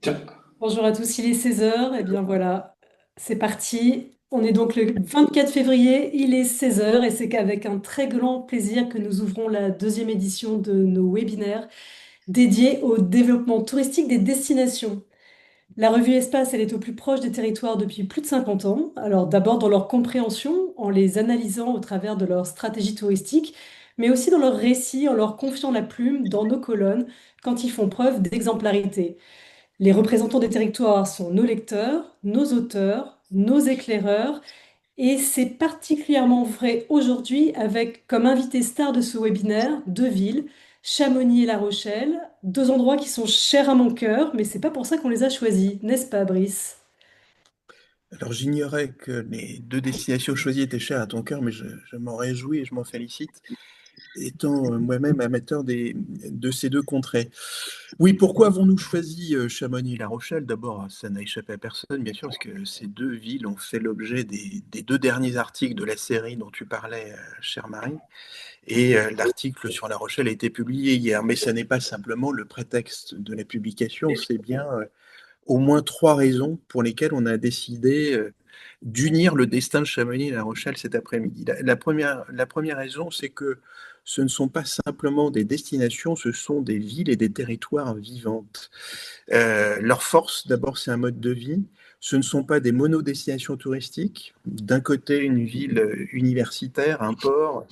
Tiens, Bonjour à tous, il est 16 heures. Et bien voilà, c'est parti. On est donc le 24 février, il est 16 heures et c'est qu'avec un très grand plaisir que nous ouvrons la deuxième édition de nos webinaires dédiés au développement touristique des destinations. La revue Espace, elle est au plus proche des territoires depuis plus de 50 ans. Alors d'abord dans leur compréhension, en les analysant au travers de leur stratégie touristique, mais aussi dans leurs récits, en leur confiant la plume dans nos colonnes quand ils font preuve d'exemplarité. Les représentants des territoires sont nos lecteurs, nos auteurs, nos éclaireurs, et c'est particulièrement vrai aujourd'hui avec comme invité star de ce webinaire deux villes, Chamonix et La Rochelle, deux endroits qui sont chers à mon cœur, mais c'est pas pour ça qu'on les a choisis, n'est-ce pas, Brice? Alors j'ignorais que les deux destinations choisies étaient chères à ton cœur, mais je m'en réjouis et je m'en félicite, étant moi-même amateur de ces deux contrées. Oui, pourquoi avons-nous choisi Chamonix et La Rochelle? D'abord, ça n'a échappé à personne, bien sûr, parce que ces deux villes ont fait l'objet des deux derniers articles de la série dont tu parlais, chère Marie. Et l'article sur La Rochelle a été publié hier, mais ça n'est pas simplement le prétexte de la publication, c'est bien au moins trois raisons pour lesquelles on a décidé d'unir le destin de Chamonix et La Rochelle cet après-midi. La première raison, c'est que ce ne sont pas simplement des destinations, ce sont des villes et des territoires vivantes. Leur force, d'abord, c'est un mode de vie. Ce ne sont pas des monodestinations touristiques. D'un côté, une ville universitaire, un port,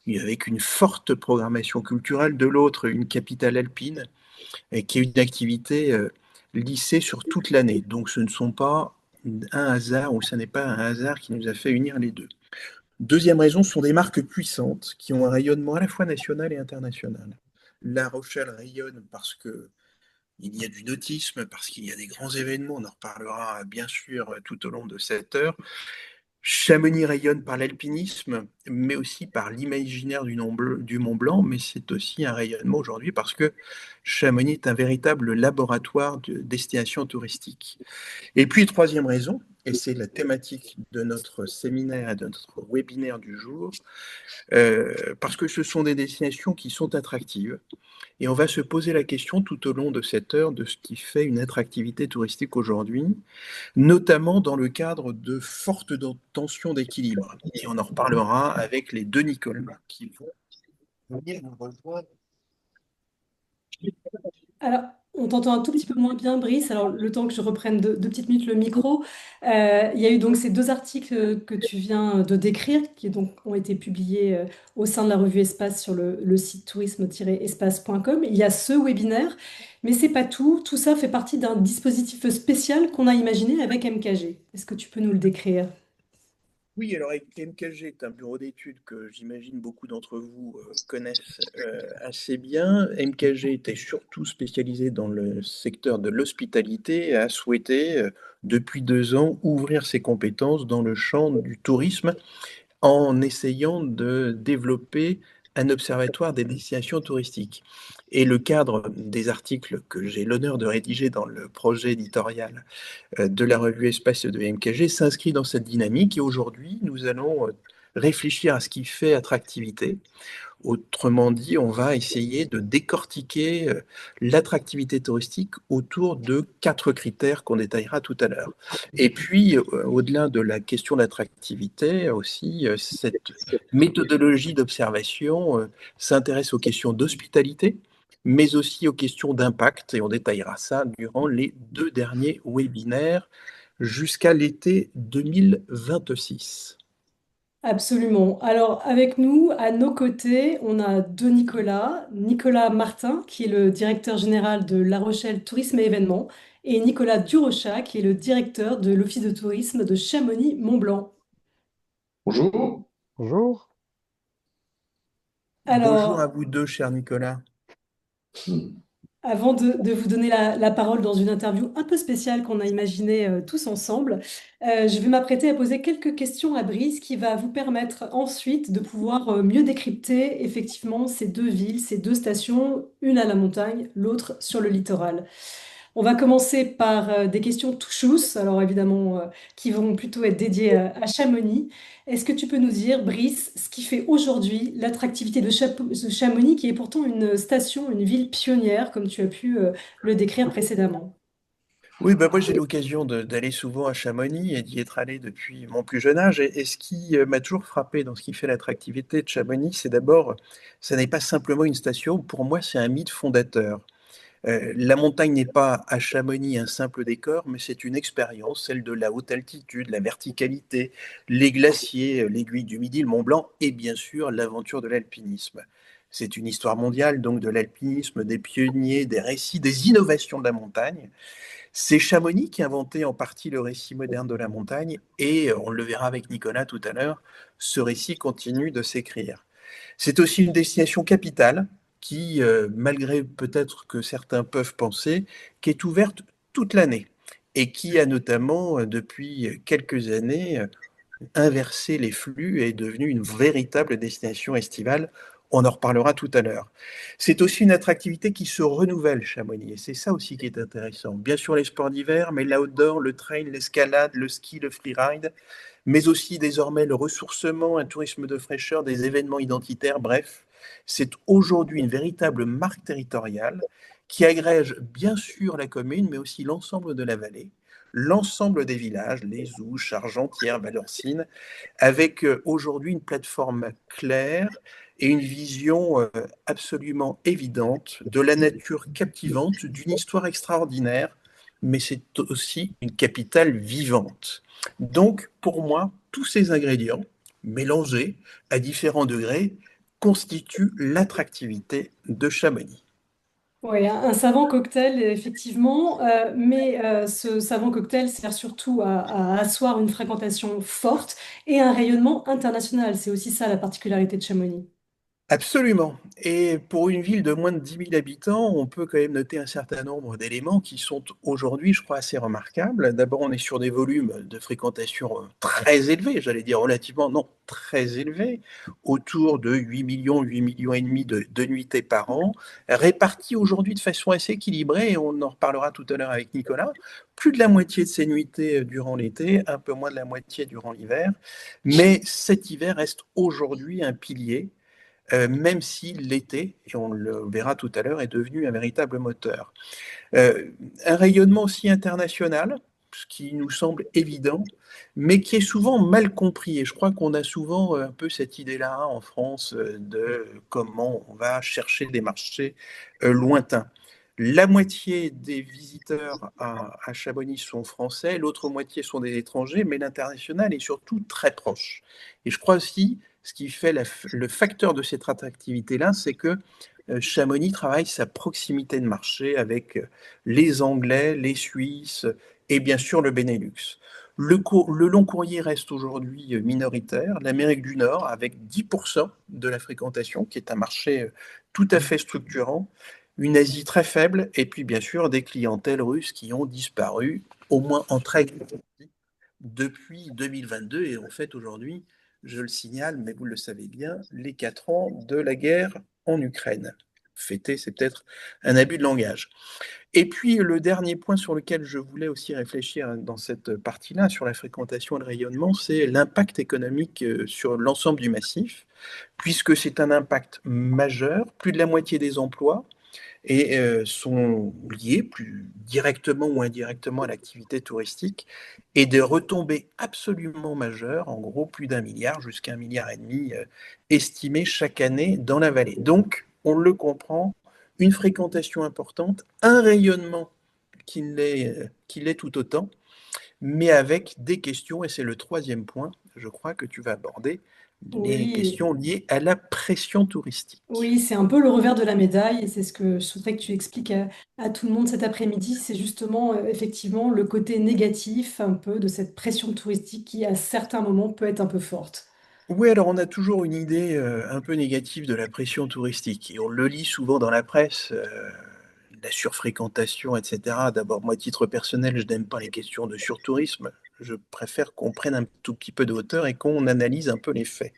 avec une forte programmation culturelle. De l'autre, une capitale alpine, et qui est une activité lissée sur toute l'année. Donc ce ne sont pas un hasard, ou ce n'est pas un hasard qui nous a fait unir les deux. Deuxième raison, ce sont des marques puissantes qui ont un rayonnement à la fois national et international. La Rochelle rayonne parce que il y a du nautisme, parce qu'il y a des grands événements, on en reparlera bien sûr tout au long de cette heure. Chamonix rayonne par l'alpinisme, mais aussi par l'imaginaire du Mont Blanc, mais c'est aussi un rayonnement aujourd'hui parce que Chamonix est un véritable laboratoire de destination touristique. Et puis, troisième raison, et c'est la thématique de notre séminaire et de notre webinaire du jour, parce que ce sont des destinations qui sont attractives. Et on va se poser la question tout au long de cette heure de ce qui fait une attractivité touristique aujourd'hui, notamment dans le cadre de fortes tensions d'équilibre. Et on en reparlera avec les deux Nicolas qui vont venir nous rejoindre. Alors, on t'entend un tout petit peu moins bien, Brice. Alors, le temps que je reprenne deux petites minutes le micro, il y a eu donc ces deux articles que tu viens de décrire, qui donc ont été publiés au sein de la revue Espace sur le site tourisme-espace.com. Il y a ce webinaire, mais c'est pas tout. Tout ça fait partie d'un dispositif spécial qu'on a imaginé avec MKG. Est-ce que tu peux nous le décrire? Oui, alors MKG est un bureau d'études que j'imagine beaucoup d'entre vous connaissent assez bien. MKG était surtout spécialisé dans le secteur de l'hospitalité et a souhaité, depuis 2 ans, ouvrir ses compétences dans le champ du tourisme en essayant de développer un observatoire des destinations touristiques. Et le cadre des articles que j'ai l'honneur de rédiger dans le projet éditorial de la revue Espace de MKG s'inscrit dans cette dynamique et aujourd'hui, nous allons réfléchir à ce qui fait attractivité. Autrement dit, on va essayer de décortiquer l'attractivité touristique autour de 4 critères qu'on détaillera tout à l'heure. Et puis, au-delà de la question d'attractivité, aussi, cette méthodologie d'observation s'intéresse aux questions d'hospitalité, mais aussi aux questions d'impact, et on détaillera ça durant les 2 derniers webinaires jusqu'à l'été 2026. Absolument. Alors, avec nous, à nos côtés, on a deux Nicolas. Nicolas Martin, qui est le directeur général de La Rochelle Tourisme et Événements, et Nicolas Durochat, qui est le directeur de l'Office de tourisme de Chamonix-Mont-Blanc. bonjour. Bonjour. Bonjour à Alors, vous deux, cher Nicolas. avant de vous donner la parole dans une interview un peu spéciale qu'on a imaginée tous ensemble, je vais m'apprêter à poser quelques questions à Brice qui va vous permettre ensuite de pouvoir mieux décrypter effectivement ces deux villes, ces deux stations, une à la montagne, l'autre sur le littoral. On va commencer par des questions touchous, alors évidemment qui vont plutôt être dédiées à Chamonix. Est-ce que tu peux nous dire, Brice, ce qui fait aujourd'hui l'attractivité de Chamonix, qui est pourtant une station, une ville pionnière, comme tu as pu le décrire précédemment? Oui, bah moi j'ai l'occasion d'aller souvent à Chamonix et d'y être allé depuis mon plus jeune âge. Et ce qui m'a toujours frappé dans ce qui fait l'attractivité de Chamonix, c'est d'abord, ça n'est pas simplement une station, pour moi c'est un mythe fondateur. La montagne n'est pas à Chamonix un simple décor, mais c'est une expérience, celle de la haute altitude, la verticalité, les glaciers, l'aiguille du Midi, le Mont Blanc et bien sûr l'aventure de l'alpinisme. C'est une histoire mondiale donc de l'alpinisme, des pionniers, des récits, des innovations de la montagne. C'est Chamonix qui a inventé en partie le récit moderne de la montagne et on le verra avec Nicolas tout à l'heure, ce récit continue de s'écrire. C'est aussi une destination capitale qui, malgré peut-être que certains peuvent penser, qui est ouverte toute l'année et qui a notamment, depuis quelques années, inversé les flux et est devenue une véritable destination estivale. On en reparlera tout à l'heure. C'est aussi une attractivité qui se renouvelle, Chamonix, et c'est ça aussi qui est intéressant. Bien sûr, les sports d'hiver, mais l'outdoor, le trail, l'escalade, le ski, le freeride, mais aussi désormais le ressourcement, un tourisme de fraîcheur, des événements identitaires, bref, c'est aujourd'hui une véritable marque territoriale qui agrège bien sûr la commune, mais aussi l'ensemble de la vallée, l'ensemble des villages, les Ouches, Argentières, Valorcine, avec aujourd'hui une plateforme claire et une vision absolument évidente de la nature captivante, d'une histoire extraordinaire, mais c'est aussi une capitale vivante. Donc, pour moi, tous ces ingrédients, mélangés à différents degrés, constituent l'attractivité de Chamonix. Oui, un savant cocktail, effectivement, mais ce savant cocktail sert surtout à asseoir une fréquentation forte et un rayonnement international. C'est aussi ça la particularité de Chamonix. Absolument. Et pour une ville de moins de 10 000 habitants, on peut quand même noter un certain nombre d'éléments qui sont aujourd'hui, je crois, assez remarquables. D'abord, on est sur des volumes de fréquentation très élevés, j'allais dire relativement, non, très élevés, autour de 8 millions, 8 millions et demi de nuitées par an, répartis aujourd'hui de façon assez équilibrée, et on en reparlera tout à l'heure avec Nicolas. Plus de la moitié de ces nuitées durant l'été, un peu moins de la moitié durant l'hiver. Mais cet hiver reste aujourd'hui un pilier même si l'été, et on le verra tout à l'heure, est devenu un véritable moteur. Euh, un rayonnement aussi international, ce qui nous semble évident, mais qui est souvent mal compris. Et je crois qu'on a souvent un peu cette idée-là en France de comment on va chercher des marchés lointains. La moitié des visiteurs à Chamonix sont français, l'autre moitié sont des étrangers, mais l'international est surtout très proche. Et je crois aussi, ce qui fait le facteur de cette attractivité-là, c'est que Chamonix travaille sa proximité de marché avec les Anglais, les Suisses et bien sûr le Benelux. Le long courrier reste aujourd'hui minoritaire. L'Amérique du Nord, avec 10% de la fréquentation, qui est un marché tout à fait structurant, une Asie très faible, et puis bien sûr des clientèles russes qui ont disparu, au moins en très grande partie, depuis 2022. Et en fait, aujourd'hui, je le signale, mais vous le savez bien, les 4 ans de la guerre en Ukraine. Fêter, c'est peut-être un abus de langage. Et puis, le dernier point sur lequel je voulais aussi réfléchir dans cette partie-là, sur la fréquentation et le rayonnement, c'est l'impact économique sur l'ensemble du massif, puisque c'est un impact majeur. Plus de la moitié des emplois et sont liés plus directement ou indirectement à l'activité touristique et des retombées absolument majeures, en gros plus d'1 milliard jusqu'à 1,5 milliard estimés chaque année dans la vallée. Donc, on le comprend, une fréquentation importante, un rayonnement qui l'est tout autant, mais avec des questions, et c'est le troisième point, je crois que tu vas aborder, les Oui, questions liées à la pression touristique. oui, c'est un peu le revers de la médaille et c'est ce que je souhaiterais que tu expliques à tout le monde cet après-midi. C'est justement, effectivement, le côté négatif un peu de cette pression touristique qui, à certains moments, peut être un peu forte. Oui, alors on a toujours une idée un peu négative de la pression touristique et on le lit souvent dans la presse, la surfréquentation, etc. D'abord, moi, à titre personnel, je n'aime pas les questions de surtourisme. Je préfère qu'on prenne un tout petit peu de hauteur et qu'on analyse un peu les faits.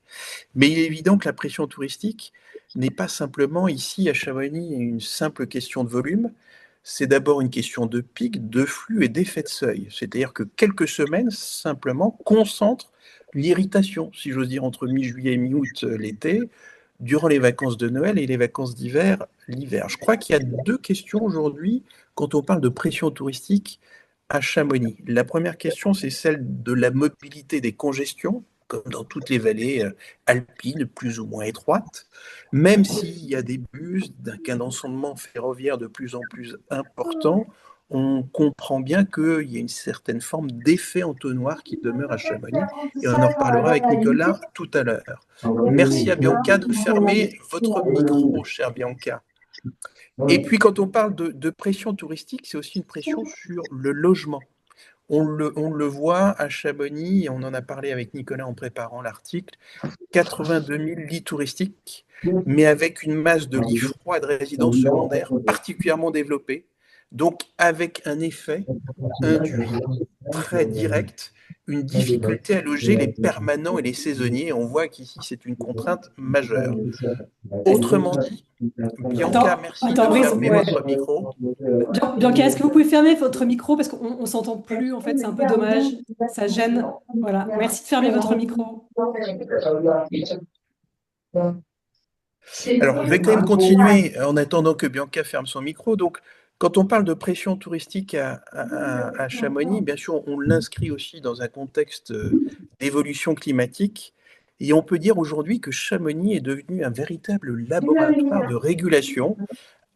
Mais il est évident que la pression touristique n'est pas simplement ici à Chamonix une simple question de volume. C'est d'abord une question de pic, de flux et d'effet de seuil. C'est-à-dire que quelques semaines simplement concentrent l'irritation, si j'ose dire, entre mi-juillet et mi-août l'été, durant les vacances de Noël et les vacances d'hiver l'hiver. Je crois qu'il y a deux questions aujourd'hui quand on parle de pression touristique à Chamonix? La première question, c'est celle de la mobilité des congestions, comme dans toutes les vallées alpines, plus ou moins étroites, même s'il y a des bus, d'un cadencement ferroviaire de plus en plus important, on comprend bien qu'il y a une certaine forme d'effet entonnoir qui demeure à Chamonix, et on en reparlera avec Nicolas tout à l'heure. Merci à Bianca de fermer votre micro, chère Bianca. Et puis, quand on parle de pression touristique, c'est aussi une pression sur le logement. On le voit à Chamonix, et on en a parlé avec Nicolas en préparant l'article, 82 000 lits touristiques, mais avec une masse de lits froids de résidences secondaires particulièrement développée, donc avec un effet induit très direct, une difficulté à loger les permanents et les saisonniers. On voit qu'ici, c'est une contrainte majeure. Autrement dit, Bianca, merci Attends, de Brice, fermer ouais. votre micro. Bianca, est-ce que vous pouvez fermer votre micro parce qu'on s'entend plus, en fait, c'est un peu dommage. Ça gêne. Voilà. Merci de fermer votre micro. Alors, je vais quand même continuer en attendant que Bianca ferme son micro. Donc, quand on parle de pression touristique à Chamonix, bien sûr, on l'inscrit aussi dans un contexte d'évolution climatique. Et on peut dire aujourd'hui que Chamonix est devenu un véritable laboratoire de régulation,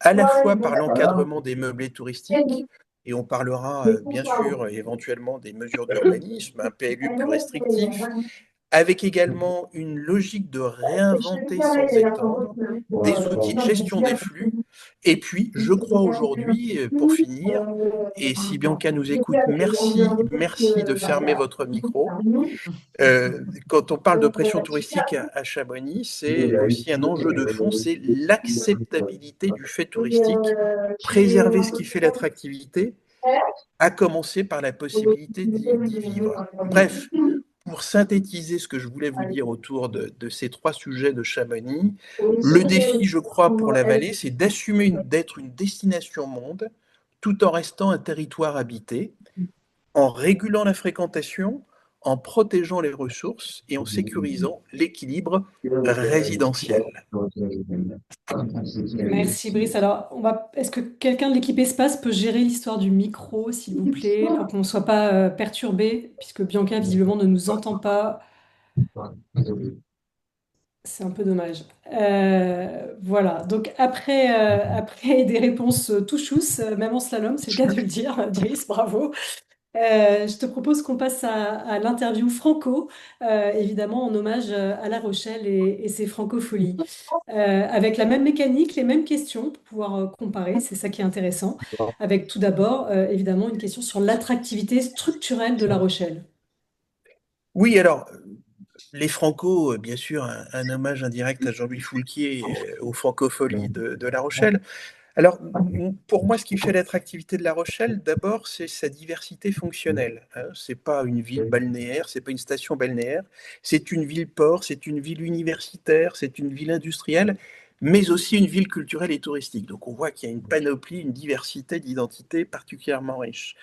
à la fois par l'encadrement des meublés touristiques, et on parlera bien sûr éventuellement des mesures d'urbanisme, un PLU plus restrictif, avec également une logique de réinventer sans étendre des outils de gestion des flux. Et puis, je crois aujourd'hui, pour finir, et si Bianca nous écoute, merci, merci de fermer votre micro. Quand on parle de pression touristique à Chamonix, c'est aussi un enjeu de fond, c'est l'acceptabilité du fait touristique, préserver ce qui fait l'attractivité, à commencer par la possibilité d'y vivre. Bref, pour synthétiser ce que je voulais vous dire autour de ces trois sujets de Chamonix, le défi, je crois, pour la vallée, c'est d'assumer d'être une destination monde tout en restant un territoire habité, en régulant la fréquentation, en protégeant les ressources et en sécurisant l'équilibre résidentiel. Merci, Brice. Alors, est-ce que quelqu'un de l'équipe Espace peut gérer l'histoire du micro, s'il vous plaît, pour qu'on ne soit pas perturbé, puisque Bianca, visiblement, ne nous entend pas. C'est un peu dommage. Voilà. Donc, après des réponses tout chousses, même en slalom, c'est le cas de le dire, Brice, bravo. Je te propose qu'on passe à l'interview franco, évidemment en hommage à La Rochelle et ses francopholies. Avec la même mécanique, les mêmes questions pour pouvoir comparer, c'est ça qui est intéressant. Avec tout d'abord, évidemment, une question sur l'attractivité structurelle de La Rochelle. Oui, alors, les Franco, bien sûr, un hommage indirect à Jean-Louis Foulquier, aux francopholies de La Rochelle. Alors, pour moi, ce qui fait l'attractivité de La Rochelle, d'abord, c'est sa diversité fonctionnelle, hein. C'est pas une ville balnéaire, c'est pas une station balnéaire, c'est une ville-port, c'est une ville universitaire, c'est une ville industrielle, mais aussi une ville culturelle et touristique. Donc, on voit qu'il y a une panoplie, une diversité d'identités particulièrement riche.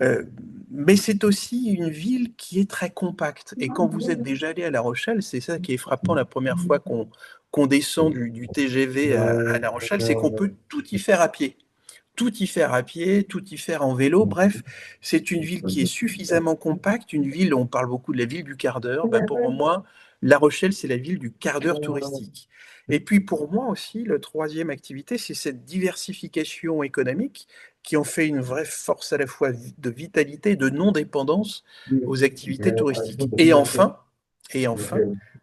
Euh, mais c'est aussi une ville qui est très compacte. Et quand vous êtes déjà allé à La Rochelle, c'est ça qui est frappant la première fois qu'on descend du TGV à La Rochelle, c'est qu'on peut tout y faire à pied. Tout y faire à pied, tout y faire en vélo. Bref, c'est une ville qui est suffisamment compacte, une ville, on parle beaucoup de la ville du quart d'heure. Ben pour moi, La Rochelle, c'est la ville du quart d'heure touristique. Et puis pour moi aussi, la troisième activité, c'est cette diversification économique qui en fait une vraie force à la fois de vitalité et de non-dépendance aux activités touristiques. Et enfin,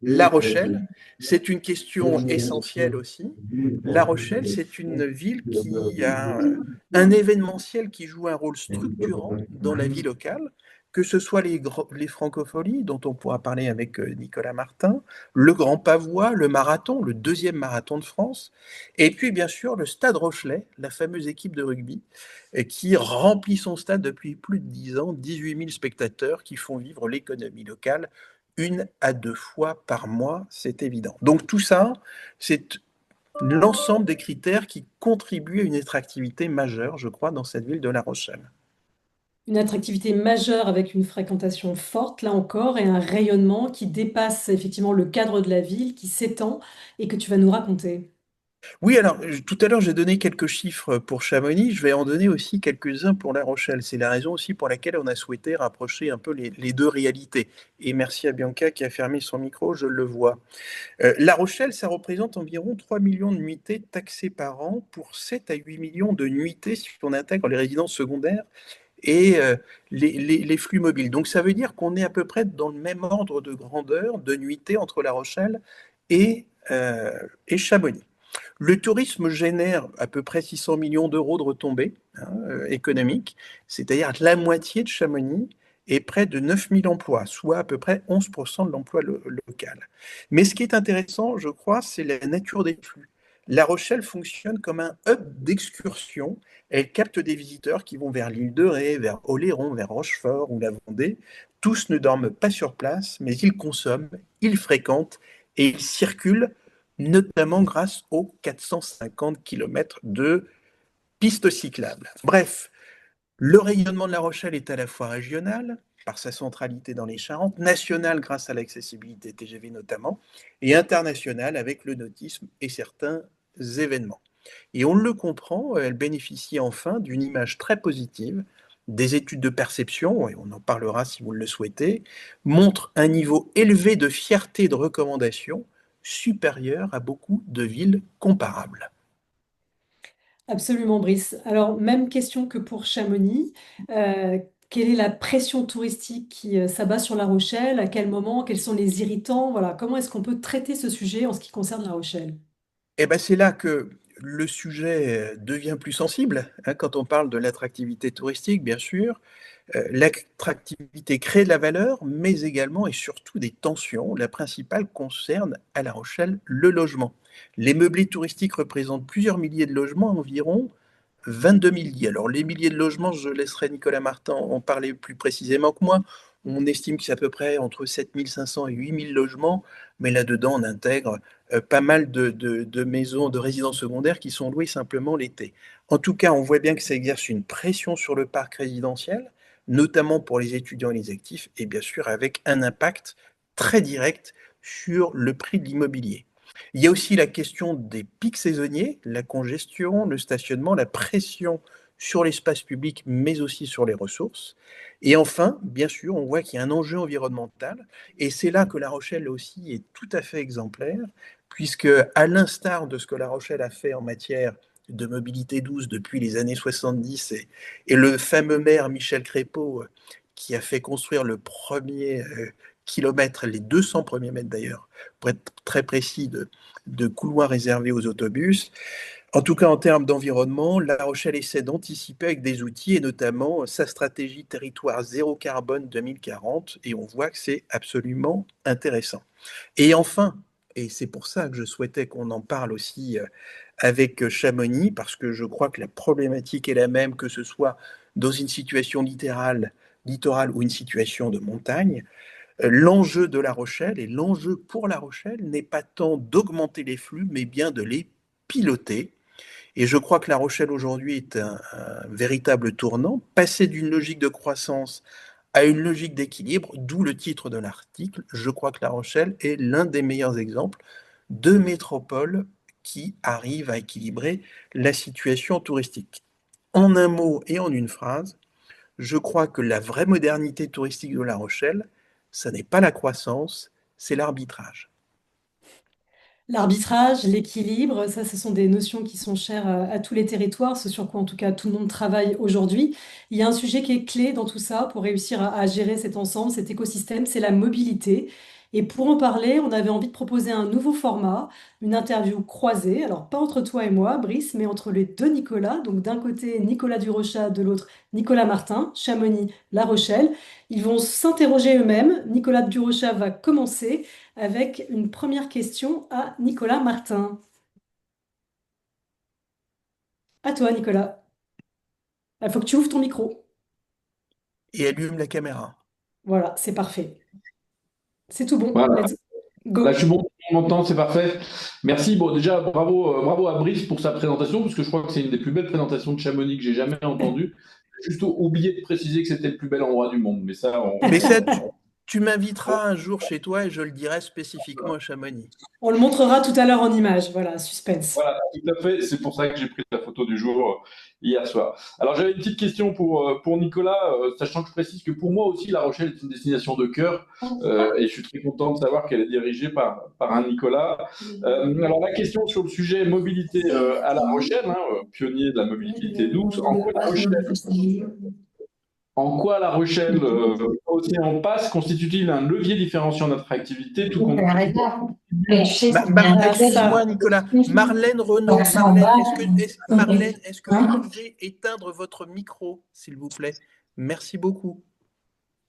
La Rochelle, c'est une question essentielle aussi. La Rochelle, c'est une ville qui a un événementiel qui joue un rôle structurant dans la vie locale, que ce soit les francopholies, dont on pourra parler avec Nicolas Martin, le Grand Pavois, le marathon, le deuxième marathon de France, et puis bien sûr le Stade Rochelais, la fameuse équipe de rugby, qui remplit son stade depuis plus de 10 ans, 18 000 spectateurs qui font vivre l'économie locale une à deux fois par mois, c'est évident. Donc tout ça, c'est l'ensemble des critères qui contribuent à une attractivité majeure, je crois, dans cette ville de La Rochelle. Une attractivité majeure avec une fréquentation forte, là encore, et un rayonnement qui dépasse effectivement le cadre de la ville, qui s'étend et que tu vas nous raconter. Oui, alors tout à l'heure j'ai donné quelques chiffres pour Chamonix, je vais en donner aussi quelques-uns pour La Rochelle. C'est la raison aussi pour laquelle on a souhaité rapprocher un peu les deux réalités. Et merci à Bianca qui a fermé son micro, je le vois. La Rochelle, ça représente environ 3 millions de nuitées taxées par an pour 7 à 8 millions de nuitées si on intègre les résidences secondaires et les flux mobiles. Donc ça veut dire qu'on est à peu près dans le même ordre de grandeur de nuitées entre La Rochelle et Chamonix. Le tourisme génère à peu près 600 millions d'euros de retombées économiques, c'est-à-dire la moitié de Chamonix et près de 9000 emplois, soit à peu près 11% de l'emploi local. Mais ce qui est intéressant, je crois, c'est la nature des flux. La Rochelle fonctionne comme un hub d'excursion. Elle capte des visiteurs qui vont vers l'île de Ré, vers Oléron, vers Rochefort ou la Vendée. Tous ne dorment pas sur place, mais ils consomment, ils fréquentent et ils circulent, notamment grâce aux 450 km de pistes cyclables. Bref, le rayonnement de La Rochelle est à la fois régional, par sa centralité dans les Charentes, national grâce à l'accessibilité TGV notamment, et international avec le nautisme et certains événements. Et on le comprend, elle bénéficie enfin d'une image très positive. Des études de perception, et on en parlera si vous le souhaitez, montrent un niveau élevé de fierté et de recommandation supérieur à beaucoup de villes comparables. Absolument, Brice. Alors, même question que pour Chamonix. Euh, Quelle est la pression touristique qui s'abat sur La Rochelle? À quel moment? Quels sont les irritants? Voilà, comment est-ce qu'on peut traiter ce sujet en ce qui concerne La Rochelle? Eh ben, c'est là que le sujet devient plus sensible, hein, quand on parle de l'attractivité touristique, bien sûr. L'attractivité crée de la valeur, mais également et surtout des tensions. La principale concerne à La Rochelle le logement. Les meublés touristiques représentent plusieurs milliers de logements, environ 22 000 lits. Alors, les milliers de logements, je laisserai Nicolas Martin en parler plus précisément que moi. On estime que c'est à peu près entre 7 500 et 8 000 logements, mais là-dedans, on intègre pas mal de maisons, de résidences secondaires qui sont louées simplement l'été. En tout cas, on voit bien que ça exerce une pression sur le parc résidentiel, notamment pour les étudiants et les actifs, et bien sûr avec un impact très direct sur le prix de l'immobilier. Il y a aussi la question des pics saisonniers, la congestion, le stationnement, la pression sur l'espace public, mais aussi sur les ressources. Et enfin, bien sûr, on voit qu'il y a un enjeu environnemental, et c'est là que La Rochelle aussi est tout à fait exemplaire, puisque à l'instar de ce que La Rochelle a fait en matière de mobilité douce depuis les années 70 et le fameux maire Michel Crépeau qui a fait construire le premier kilomètre, les 200 premiers mètres d'ailleurs, pour être très précis, de couloirs réservés aux autobus. En tout cas, en termes d'environnement, La Rochelle essaie d'anticiper avec des outils et notamment sa stratégie territoire zéro carbone 2040 et on voit que c'est absolument intéressant. Et enfin, et c'est pour ça que je souhaitais qu'on en parle aussi avec Chamonix, parce que je crois que la problématique est la même, que ce soit dans une situation littorale ou une situation de montagne. L'enjeu de La Rochelle et l'enjeu pour La Rochelle n'est pas tant d'augmenter les flux, mais bien de les piloter. Et je crois que La Rochelle aujourd'hui est un véritable tournant, passer d'une logique de croissance à une logique d'équilibre, d'où le titre de l'article. Je crois que La Rochelle est l'un des meilleurs exemples de métropole qui arrive à équilibrer la situation touristique. En un mot et en une phrase, je crois que la vraie modernité touristique de La Rochelle, ça n'est pas la croissance, c'est l'arbitrage. L'arbitrage, l'équilibre, ça, ce sont des notions qui sont chères à tous les territoires, ce sur quoi en tout cas tout le monde travaille aujourd'hui. Il y a un sujet qui est clé dans tout ça pour réussir à gérer cet ensemble, cet écosystème, c'est la mobilité. Et pour en parler, on avait envie de proposer un nouveau format, une interview croisée. Alors pas entre toi et moi, Brice, mais entre les deux Nicolas. Donc d'un côté Nicolas Durochat, de l'autre Nicolas Martin, Chamonix, La Rochelle. Ils vont s'interroger eux-mêmes. Nicolas Durochat va commencer avec une première question à Nicolas Martin. À toi, Nicolas. Il faut que tu ouvres ton micro. Et allume la caméra. Voilà, c'est parfait. C'est tout bon. Voilà, Let's là je go. suis bon, on m'entend, c'est parfait. Merci. Bon, déjà, bravo à Brice pour sa présentation, parce que je crois que c'est une des plus belles présentations de Chamonix que j'ai jamais entendues. J'ai juste oublié de préciser que c'était le plus bel endroit du monde, mais ça, Mais ça, Tu m'inviteras un jour chez toi et je le dirai spécifiquement à Chamonix. On le montrera tout à l'heure en image. Voilà, suspense. Voilà, tout à fait. C'est pour ça que j'ai pris la photo du jour hier soir. Alors, j'avais une petite question pour Nicolas, sachant que je précise que pour moi aussi, La Rochelle est une destination de cœur et je suis très content de savoir qu'elle est dirigée par un Nicolas. Alors, la question sur le sujet mobilité à La Rochelle, hein, pionnier de la mobilité douce, en quoi La Rochelle Océan Pass constitue-t-il un levier différenciant notre activité tout compte Excuse-moi, Nicolas. Marlène Renaud, Marlène, est-ce que vous pouvez éteindre votre micro, s'il vous plaît? Merci beaucoup.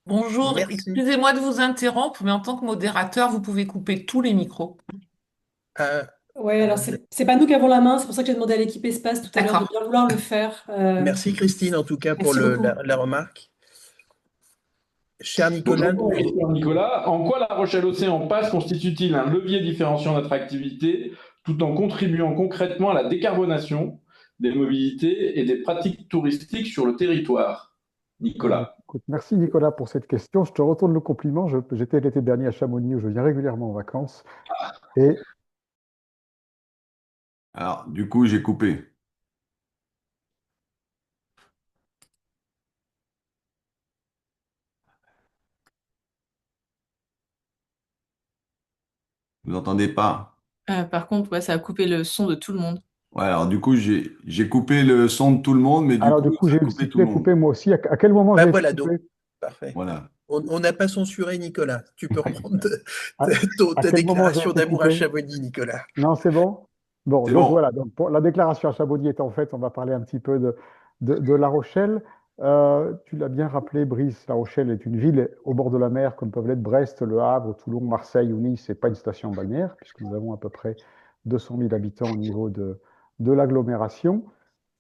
Bonjour, Merci. excusez-moi de vous interrompre, mais en tant que modérateur, vous pouvez couper tous les micros. Ouais, alors c'est pas nous qui avons la main, c'est pour ça que j'ai demandé à l'équipe Espace tout à l'heure de D'accord. bien vouloir le faire. Merci Christine, en tout cas, pour Merci beaucoup. la remarque. Cher Donc, Nicolas, Nicolas, en quoi La Rochelle Océan Pass constitue-t-il un levier différenciant notre activité tout en contribuant concrètement à la décarbonation des mobilités et des pratiques touristiques sur le territoire? Nicolas. Écoute, merci Nicolas pour cette question. Je te retourne le compliment. J'étais l'été dernier à Chamonix où je viens régulièrement en vacances. Et Alors, du coup, j'ai coupé. Vous n'entendez pas? Par contre, ouais, ça a coupé le son de tout le monde. Ouais, alors du coup, j'ai coupé le son de tout le monde, mais du alors coup, du coup, ça j'ai a eu le coupé tout sifflet le monde. coupé moi aussi. À quel moment j'ai été voilà, coupé? donc, parfait. Voilà. On n'a pas censuré Nicolas. Tu peux reprendre À, à ta quel moment j'ai déclaration été d'amour à coupé? Chamonix, Nicolas. Non, c'est bon? Bon, C'est donc bon. voilà. Donc, pour la déclaration à Chamonix étant faite, on va parler un petit peu de La Rochelle. Tu l'as bien rappelé, Brice, La Rochelle est une ville au bord de la mer, comme peuvent l'être Brest, Le Havre, Toulon, Marseille ou Nice. Ce n'est pas une station balnéaire, puisque nous avons à peu près 200 000 habitants au niveau de l'agglomération.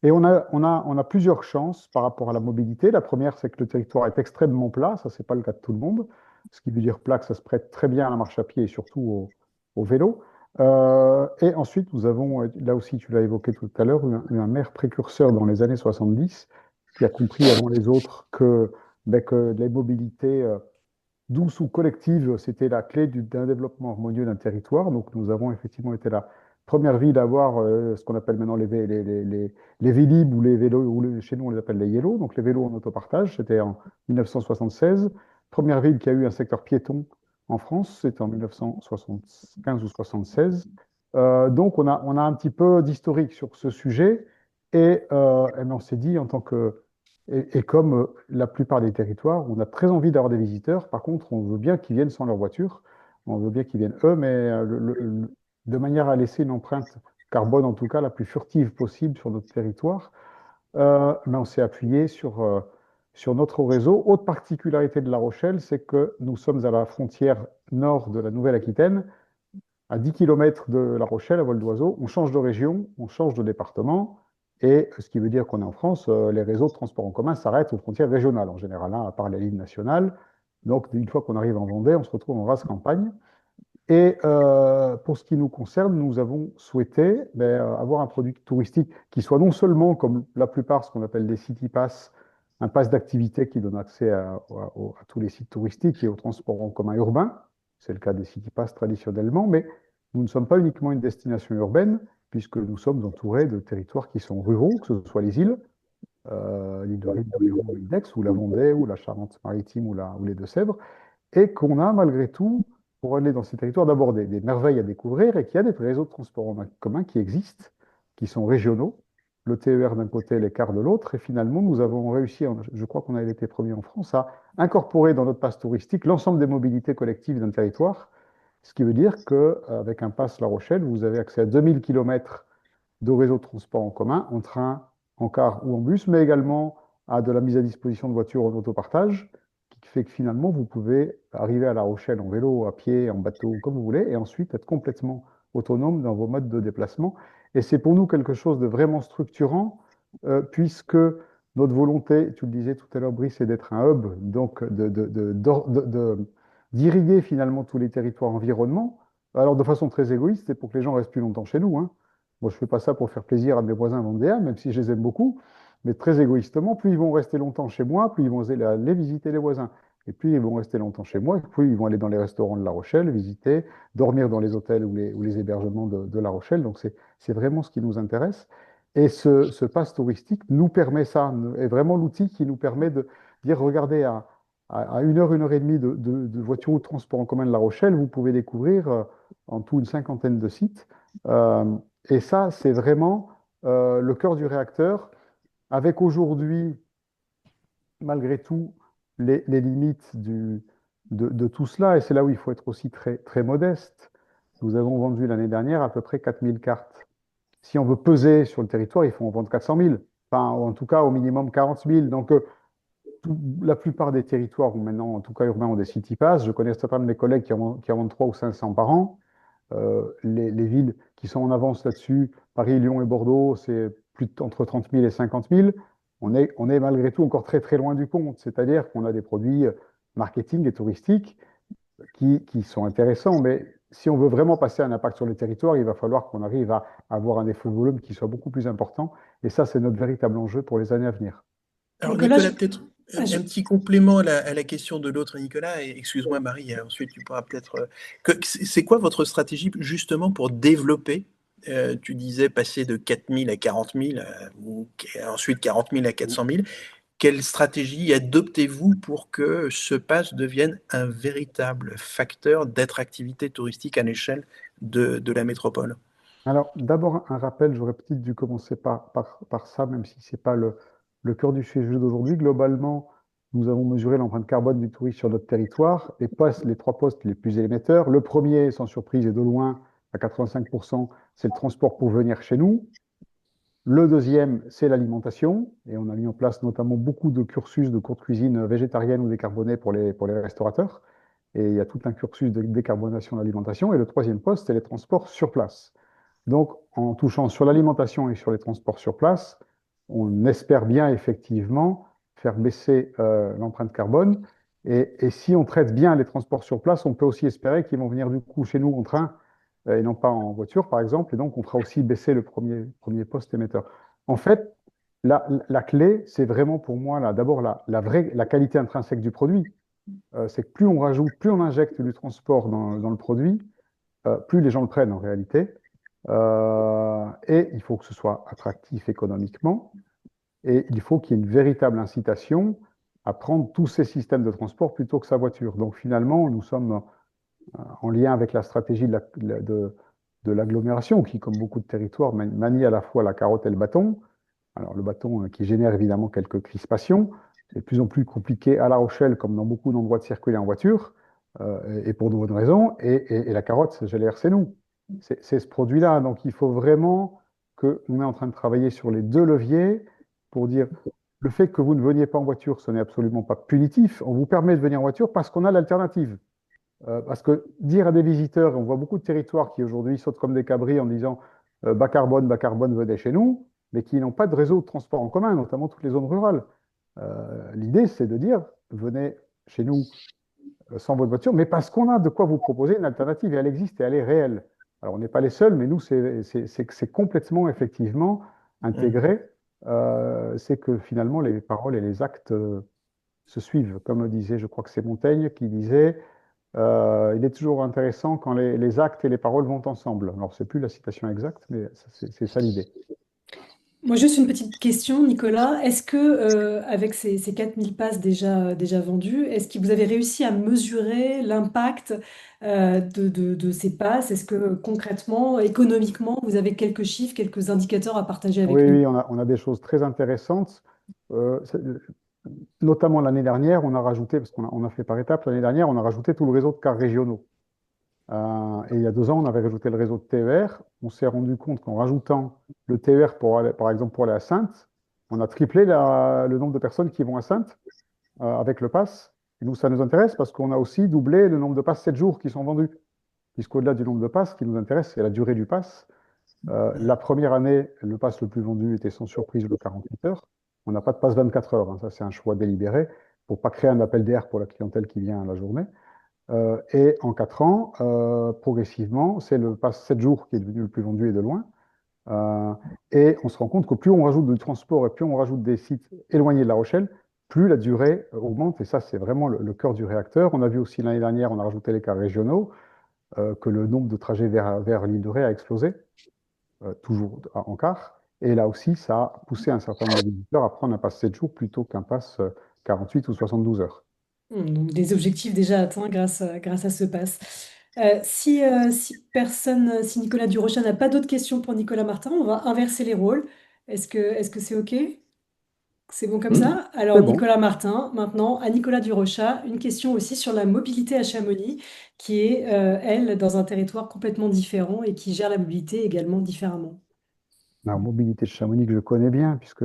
Et on a plusieurs chances par rapport à la mobilité. La première, c'est que le territoire est extrêmement plat. Ça, c'est pas le cas de tout le monde. Ce qui veut dire plat, que ça se prête très bien à la marche à pied et surtout au vélo. Et ensuite, nous avons, là aussi, tu l'as évoqué tout à l'heure, eu un maire précurseur dans les années 70 qui a compris avant les autres que les mobilités douces ou collectives, c'était la clé d'un développement harmonieux d'un territoire. Donc, nous avons effectivement été la première ville à avoir ce qu'on appelle maintenant les Vélib ou les vélos, chez nous on les appelle les Yellow, donc les vélos en autopartage. C'était en 1976. Première ville qui a eu un secteur piéton en France, c'était en 1975 ou 76. Donc, on a un petit peu d'historique sur ce sujet et on s'est dit en tant que et comme la plupart des territoires, on a très envie d'avoir des visiteurs. Par contre, on veut bien qu'ils viennent sans leur voiture. On veut bien qu'ils viennent eux, mais de manière à laisser une empreinte carbone, en tout cas, la plus furtive possible sur notre territoire. Mais on s'est appuyé sur notre réseau. Autre particularité de La Rochelle, c'est que nous sommes à la frontière nord de la Nouvelle-Aquitaine, à 10 km de La Rochelle, à vol d'oiseau. On change de région, on change de département. Et ce qui veut dire qu'on est en France, les réseaux de transport en commun s'arrêtent aux frontières régionales en général, hein, à part les lignes nationales. Donc, une fois qu'on arrive en Vendée, on se retrouve en race campagne. Et pour ce qui nous concerne, nous avons souhaité avoir un produit touristique qui soit non seulement, comme la plupart, ce qu'on appelle des city pass, un pass d'activité qui donne accès à tous les sites touristiques et au transport en commun urbain. C'est le cas des city pass traditionnellement, mais nous ne sommes pas uniquement une destination urbaine, puisque nous sommes entourés de territoires qui sont ruraux, que ce soit les îles, l'île de Ré, d'Aveyron, l'île d'Aix, ou la Vendée, ou la Charente-Maritime, ou les Deux-Sèvres, et qu'on a malgré tout, pour aller dans ces territoires, d'abord des merveilles à découvrir, et qu'il y a des réseaux de transport en commun qui existent, qui sont régionaux, le TER d'un côté, les cars de l'autre, et finalement, nous avons réussi, je crois qu'on a été premiers en France, à incorporer dans notre pass touristique l'ensemble des mobilités collectives d'un territoire, ce qui veut dire qu'avec un pass La Rochelle, vous avez accès à 2000 km de réseau de transport en commun, en train, en car ou en bus, mais également à de la mise à disposition de voitures en autopartage, qui fait que finalement, vous pouvez arriver à La Rochelle en vélo, à pied, en bateau, comme vous voulez, et ensuite être complètement autonome dans vos modes de déplacement. Et c'est pour nous quelque chose de vraiment structurant, puisque notre volonté, tu le disais tout à l'heure, Brice, c'est d'être un hub, donc d'irriguer finalement tous les territoires environnants. Alors de façon très égoïste, c'est pour que les gens restent plus longtemps chez nous, hein. Moi, je ne fais pas ça pour faire plaisir à mes voisins vendéens, même si je les aime beaucoup, mais très égoïstement, plus ils vont rester longtemps chez moi, plus ils vont aller visiter les voisins. et puis ils vont rester longtemps chez moi, et puis ils vont aller dans les restaurants de La Rochelle, visiter, dormir dans les hôtels ou les hébergements de La Rochelle. Donc c'est vraiment ce qui nous intéresse. Et ce pass touristique nous permet ça, est vraiment l'outil qui nous permet de dire, regardez, à 1 heure et demie de voiture ou de transport en commun de La Rochelle, vous pouvez découvrir en tout une cinquantaine de sites. Euh, et ça, c'est vraiment le cœur du réacteur, avec aujourd'hui, malgré tout, les limites de tout cela. Et c'est là où il faut être aussi très, très modeste. Nous avons vendu l'année dernière à peu près 4000 cartes. Si on veut peser sur le territoire, il faut en vendre 400 000. Enfin, en tout cas, au minimum 40 000. Donc, la plupart des territoires, ou maintenant, en tout cas urbains, ont des city pass. Je connais certains de mes collègues qui en vendent 300 ou 500 par an. Les villes qui sont en avance là-dessus, Paris, Lyon et Bordeaux, c'est entre 30 000 et 50 000. On est malgré tout encore très très loin du compte. C'est-à-dire qu'on a des produits marketing et touristiques qui sont intéressants, mais si on veut vraiment passer un impact sur le territoire, il va falloir qu'on arrive à avoir un effet de volume qui soit beaucoup plus important. Et ça, c'est notre véritable enjeu pour les années à venir. Alors Nicolas, Nicolas, peut-être un petit complément à la question de l'autre Nicolas, et excuse-moi Marie, et ensuite tu pourras peut-être... c'est quoi votre stratégie justement pour développer, tu disais passer de 4 000 à 40 000, ou ensuite 40 000 à 400 000, quelle stratégie adoptez-vous pour que ce pass devienne un véritable facteur d'attractivité touristique à l'échelle de la métropole? Alors, d'abord, un rappel, j'aurais peut-être dû commencer par ça, même si ce n'est pas le cœur du sujet d'aujourd'hui. Globalement, nous avons mesuré l'empreinte carbone du tourisme sur notre territoire et les 3 postes les plus émetteurs. Le premier, sans surprise et de loin, à 85%, c'est le transport pour venir chez nous. Le deuxième, c'est l'alimentation. Et on a mis en place notamment beaucoup de cursus de cours de cuisine végétarienne ou décarbonée pour les restaurateurs. Et il y a tout un cursus de décarbonation de l'alimentation. Et le troisième poste, c'est les transports sur place. Donc, en touchant sur l'alimentation et sur les transports sur place, on espère bien effectivement faire baisser l'empreinte carbone. Et si on traite bien les transports sur place, on peut aussi espérer qu'ils vont venir du coup chez nous en train et non pas en voiture, par exemple. Et donc, on fera aussi baisser le premier poste émetteur. En fait, la clé, c'est vraiment pour moi, d'abord la qualité intrinsèque du produit. C'est que plus on rajoute, plus on injecte du transport dans le produit, plus les gens le prennent en réalité. Et il faut que ce soit attractif économiquement. Et il faut qu'il y ait une véritable incitation à prendre tous ces systèmes de transport plutôt que sa voiture. Donc finalement, nous sommes en lien avec la stratégie de l'agglomération, qui, comme beaucoup de territoires, manie à la fois la carotte et le bâton. Alors le bâton qui génère évidemment quelques crispations, c'est de plus en plus compliqué à La Rochelle, comme dans beaucoup d'endroits, de circuler en voiture, et pour de bonnes raisons. Et la carotte, j'allais dire, c'est nous. C'est ce produit-là. Donc il faut vraiment qu'on est en train de travailler sur les 2 leviers pour dire le fait que vous ne veniez pas en voiture, ce n'est absolument pas punitif. On vous permet de venir en voiture parce qu'on a l'alternative. Parce que dire à des visiteurs, et on voit beaucoup de territoires qui aujourd'hui sautent comme des cabris en disant bas carbone, venez chez nous, mais qui n'ont pas de réseau de transport en commun, notamment toutes les zones rurales. L'idée, c'est de dire venez chez nous sans votre voiture, mais parce qu'on a de quoi vous proposer une alternative, et elle existe et elle est réelle. Alors, on n'est pas les seuls, mais nous, c'est complètement, effectivement, intégré. C'est que finalement, les paroles et les actes se suivent. Comme disait, je crois que c'est Montaigne qui disait il est toujours intéressant quand les actes et les paroles vont ensemble. Alors, c'est plus la citation exacte, mais c'est ça l'idée. moi, juste une petite question, Nicolas. Est-ce que, avec ces 4000 passes déjà vendus, est-ce que vous avez réussi à mesurer l'impact de ces passes? Est-ce que concrètement, économiquement, vous avez quelques chiffres, quelques indicateurs à partager Oui, avec nous? oui, on a des choses très intéressantes. Notamment l'année dernière, on a rajouté, parce on a fait par étapes, l'année dernière, on a rajouté tout le réseau de cars régionaux. Et il y a 2 ans, on avait rajouté le réseau de TER. On s'est rendu compte qu'en rajoutant le TER, par exemple, pour aller à Saintes, on a triplé le nombre de personnes qui vont à Saintes avec le pass. Et nous, ça nous intéresse parce qu'on a aussi doublé le nombre de passes 7 jours qui sont vendus. Puisqu'au-delà du nombre de passes, ce qui nous intéresse, c'est la durée du pass. La première année, le pass le plus vendu était sans surprise le 48 heures. On n'a pas de pass 24 heures. Hein. Ça, c'est un choix délibéré pour ne pas créer un appel d'air pour la clientèle qui vient à la journée. Et en 4 ans, progressivement, c'est le pass 7 jours qui est devenu le plus vendu et de loin. Et on se rend compte que plus on rajoute de transport et plus on rajoute des sites éloignés de La Rochelle, plus la durée augmente, et ça, c'est vraiment le cœur du réacteur. On a vu aussi l'année dernière, on a rajouté les cars régionaux, que le nombre de trajets vers l'île de Ré a explosé, toujours en car. Et là aussi, ça a poussé un certain nombre de visiteurs à prendre un pass 7 jours plutôt qu'un pass 48 ou 72 heures. Donc des objectifs déjà atteints grâce à ce pass. Si Nicolas Durocher n'a pas d'autres questions pour Nicolas Martin, on va inverser les rôles. Est-ce que c'est OK? C'est bon comme ça? Alors C'est bon. Nicolas Martin, maintenant à Nicolas Durocher, une question aussi sur la mobilité à Chamonix, qui est, elle, dans un territoire complètement différent et qui gère la mobilité également différemment. La mobilité de Chamonix que je connais bien, puisque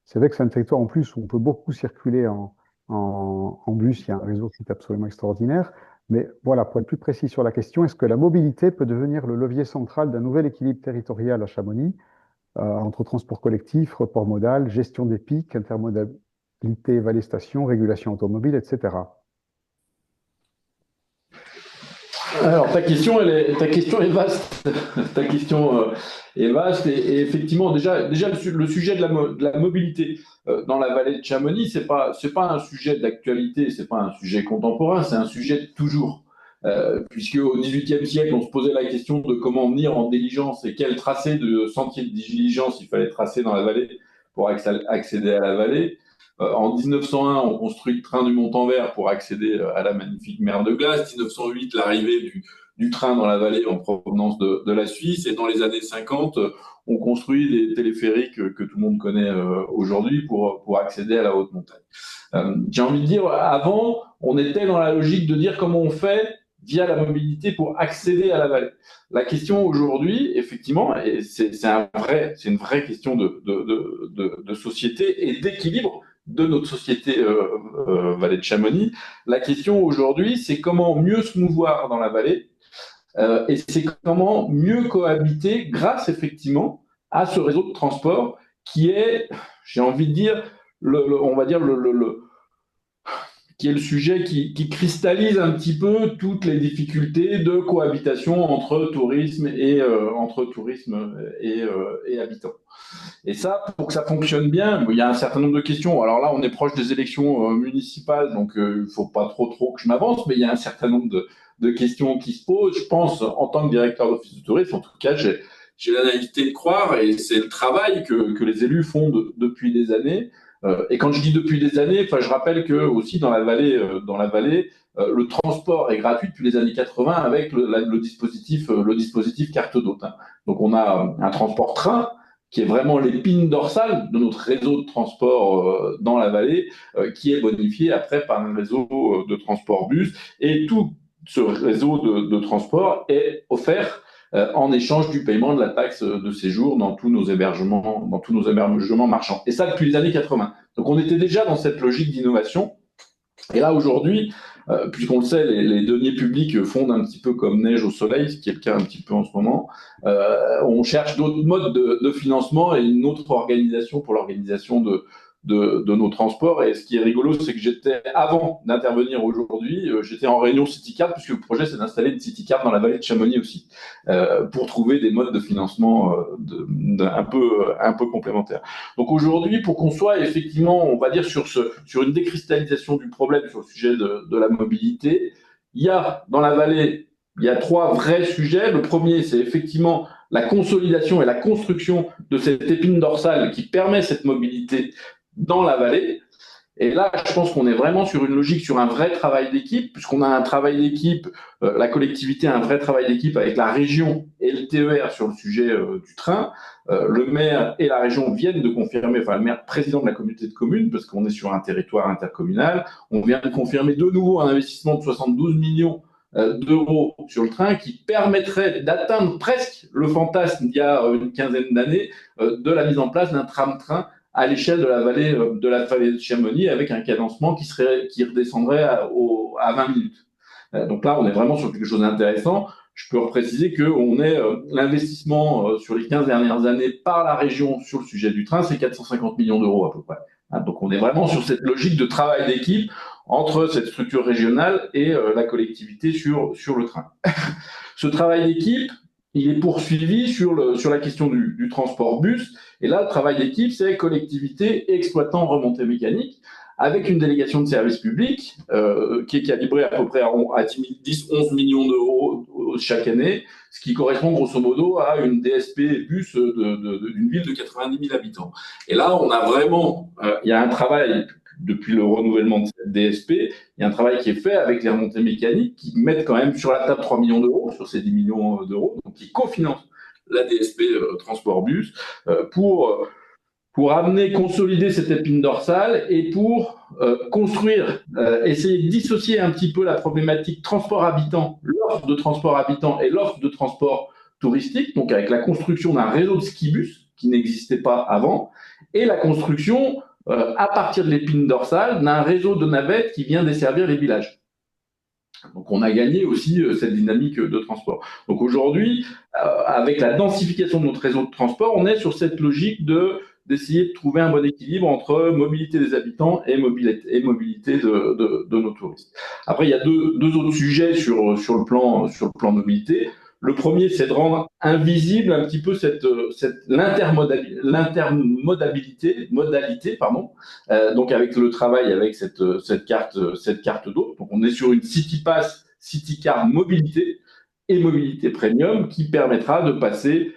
c'est vrai que c'est un territoire en plus où on peut beaucoup circuler en bus. Il y a un réseau qui est absolument extraordinaire. Mais voilà, pour être plus précis sur la question, est-ce que la mobilité peut devenir le levier central d'un nouvel équilibre territorial à Chamonix, entre transport collectif, report modal, gestion des pics, intermodalité, vallée-station, régulation automobile, etc. Alors, ta question est vaste. Ta question est vaste et effectivement, déjà le sujet de la mobilité dans la vallée de Chamonix, c'est pas un sujet d'actualité, c'est pas un sujet contemporain, c'est un sujet de toujours. Puisque au XVIIIe siècle, on se posait la question de comment venir en diligence et quel tracé de sentier de diligence il fallait tracer dans la vallée pour accéder à la vallée. En 1901, on construit le train du Montanvert pour accéder à la magnifique mer de glace. 1908, l'arrivée du train dans la vallée en provenance de la Suisse. Et dans les années 50, on construit des téléphériques que tout le monde connaît aujourd'hui pour accéder à la haute montagne. J'ai envie de dire, avant, on était dans la logique de dire comment on fait via la mobilité pour accéder à la vallée. La question aujourd'hui, effectivement, et c'est une vraie question de société et d'équilibre de notre société vallée de Chamonix. La question aujourd'hui, c'est comment mieux se mouvoir dans la vallée et c'est comment mieux cohabiter grâce effectivement à ce réseau de transport qui est, j'ai envie de dire, on va dire qui est le sujet qui cristallise un petit peu toutes les difficultés de cohabitation entre tourisme et habitants. Et ça, pour que ça fonctionne bien, il y a un certain nombre de questions. Alors là, on est proche des élections municipales, donc il ne faut pas trop que je m'avance, mais il y a un certain nombre de questions qui se posent. Je pense, en tant que directeur d'office de tourisme, en tout cas, j'ai la naïveté de croire, et c'est le travail que les élus font depuis des années. Et quand je dis depuis des années, je rappelle que aussi dans la vallée, le transport est gratuit depuis les années 80 avec le dispositif carte d'hôte. Donc on a un transport train qui est vraiment l'épine dorsale de notre réseau de transport dans la vallée, qui est bonifié après par un réseau de transport bus. Et tout ce réseau de transport est offert en échange du paiement de la taxe de séjour dans tous nos hébergements marchands. Et ça depuis les années 80. Donc on était déjà dans cette logique d'innovation. Et là aujourd'hui, puisqu'on le sait, les deniers publics fondent un petit peu comme neige au soleil, ce qui est le cas un petit peu en ce moment. On cherche d'autres modes de financement et une autre organisation pour l'organisation de nos transports. Et ce qui est rigolo, c'est que avant d'intervenir aujourd'hui, j'étais en réunion CityCard, puisque le projet, c'est d'installer une CityCard dans la vallée de Chamonix aussi, pour trouver des modes de financement un peu complémentaires. Donc aujourd'hui, pour qu'on soit effectivement, on va dire, sur une décristallisation du problème sur le sujet de la mobilité, dans la vallée, il y a 3 vrais sujets. Le premier, c'est effectivement la consolidation et la construction de cette épine dorsale qui permet cette mobilité dans la vallée. Et là, je pense qu'on est vraiment sur une logique, sur un vrai travail d'équipe, puisqu'on a un travail d'équipe, la collectivité a un vrai travail d'équipe avec la région et le TER sur le sujet du train. Le maire et la région viennent de confirmer, le maire président de la communauté de communes, parce qu'on est sur un territoire intercommunal, on vient de confirmer de nouveau un investissement de 72 millions d'euros sur le train qui permettrait d'atteindre presque le fantasme d'il y a une quinzaine d'années de la mise en place d'un tram-train à l'échelle de la vallée de Chamonix, avec un cadencement qui redescendrait à 20 minutes. Donc là, on est vraiment sur quelque chose d'intéressant. Je peux repréciser qu'on est l'investissement sur les 15 dernières années par la région sur le sujet du train, c'est 450 millions d'euros à peu près. Donc on est vraiment sur cette logique de travail d'équipe entre cette structure régionale et la collectivité sur le train. Ce travail d'équipe, il est poursuivi sur la question du transport bus. Et là, le travail d'équipe, c'est collectivité, exploitant, remontée mécanique, avec une délégation de service public qui est calibrée à peu près à 10-11 millions d'euros chaque année, ce qui correspond grosso modo à une DSP bus d'une ville de 90 000 habitants. Et là, on a vraiment, il y a un travail depuis le renouvellement de cette DSP, il y a un travail qui est fait avec les remontées mécaniques qui mettent quand même sur la table 3 millions d'euros sur ces 10 millions d'euros, donc qui cofinancent la DSP transport bus pour amener, consolider cette épine dorsale et pour construire, essayer de dissocier un petit peu la problématique transport habitant, l'offre de transport habitant et l'offre de transport touristique, donc avec la construction d'un réseau de skibus qui n'existait pas avant, et la construction, à partir de l'épine dorsale, d'un réseau de navettes qui vient desservir les villages. Donc on a gagné aussi cette dynamique de transport. Donc aujourd'hui, avec la densification de notre réseau de transport, on est sur cette logique d'essayer de trouver un bon équilibre entre mobilité des habitants et mobilité de nos touristes. Après, il y a deux autres sujets sur le plan mobilité. Le premier, c'est de rendre invisible un petit peu l'intermodalité, donc avec le travail avec cette carte d'eau. Donc on est sur une City Pass, City Card mobilité et mobilité premium qui permettra de passer,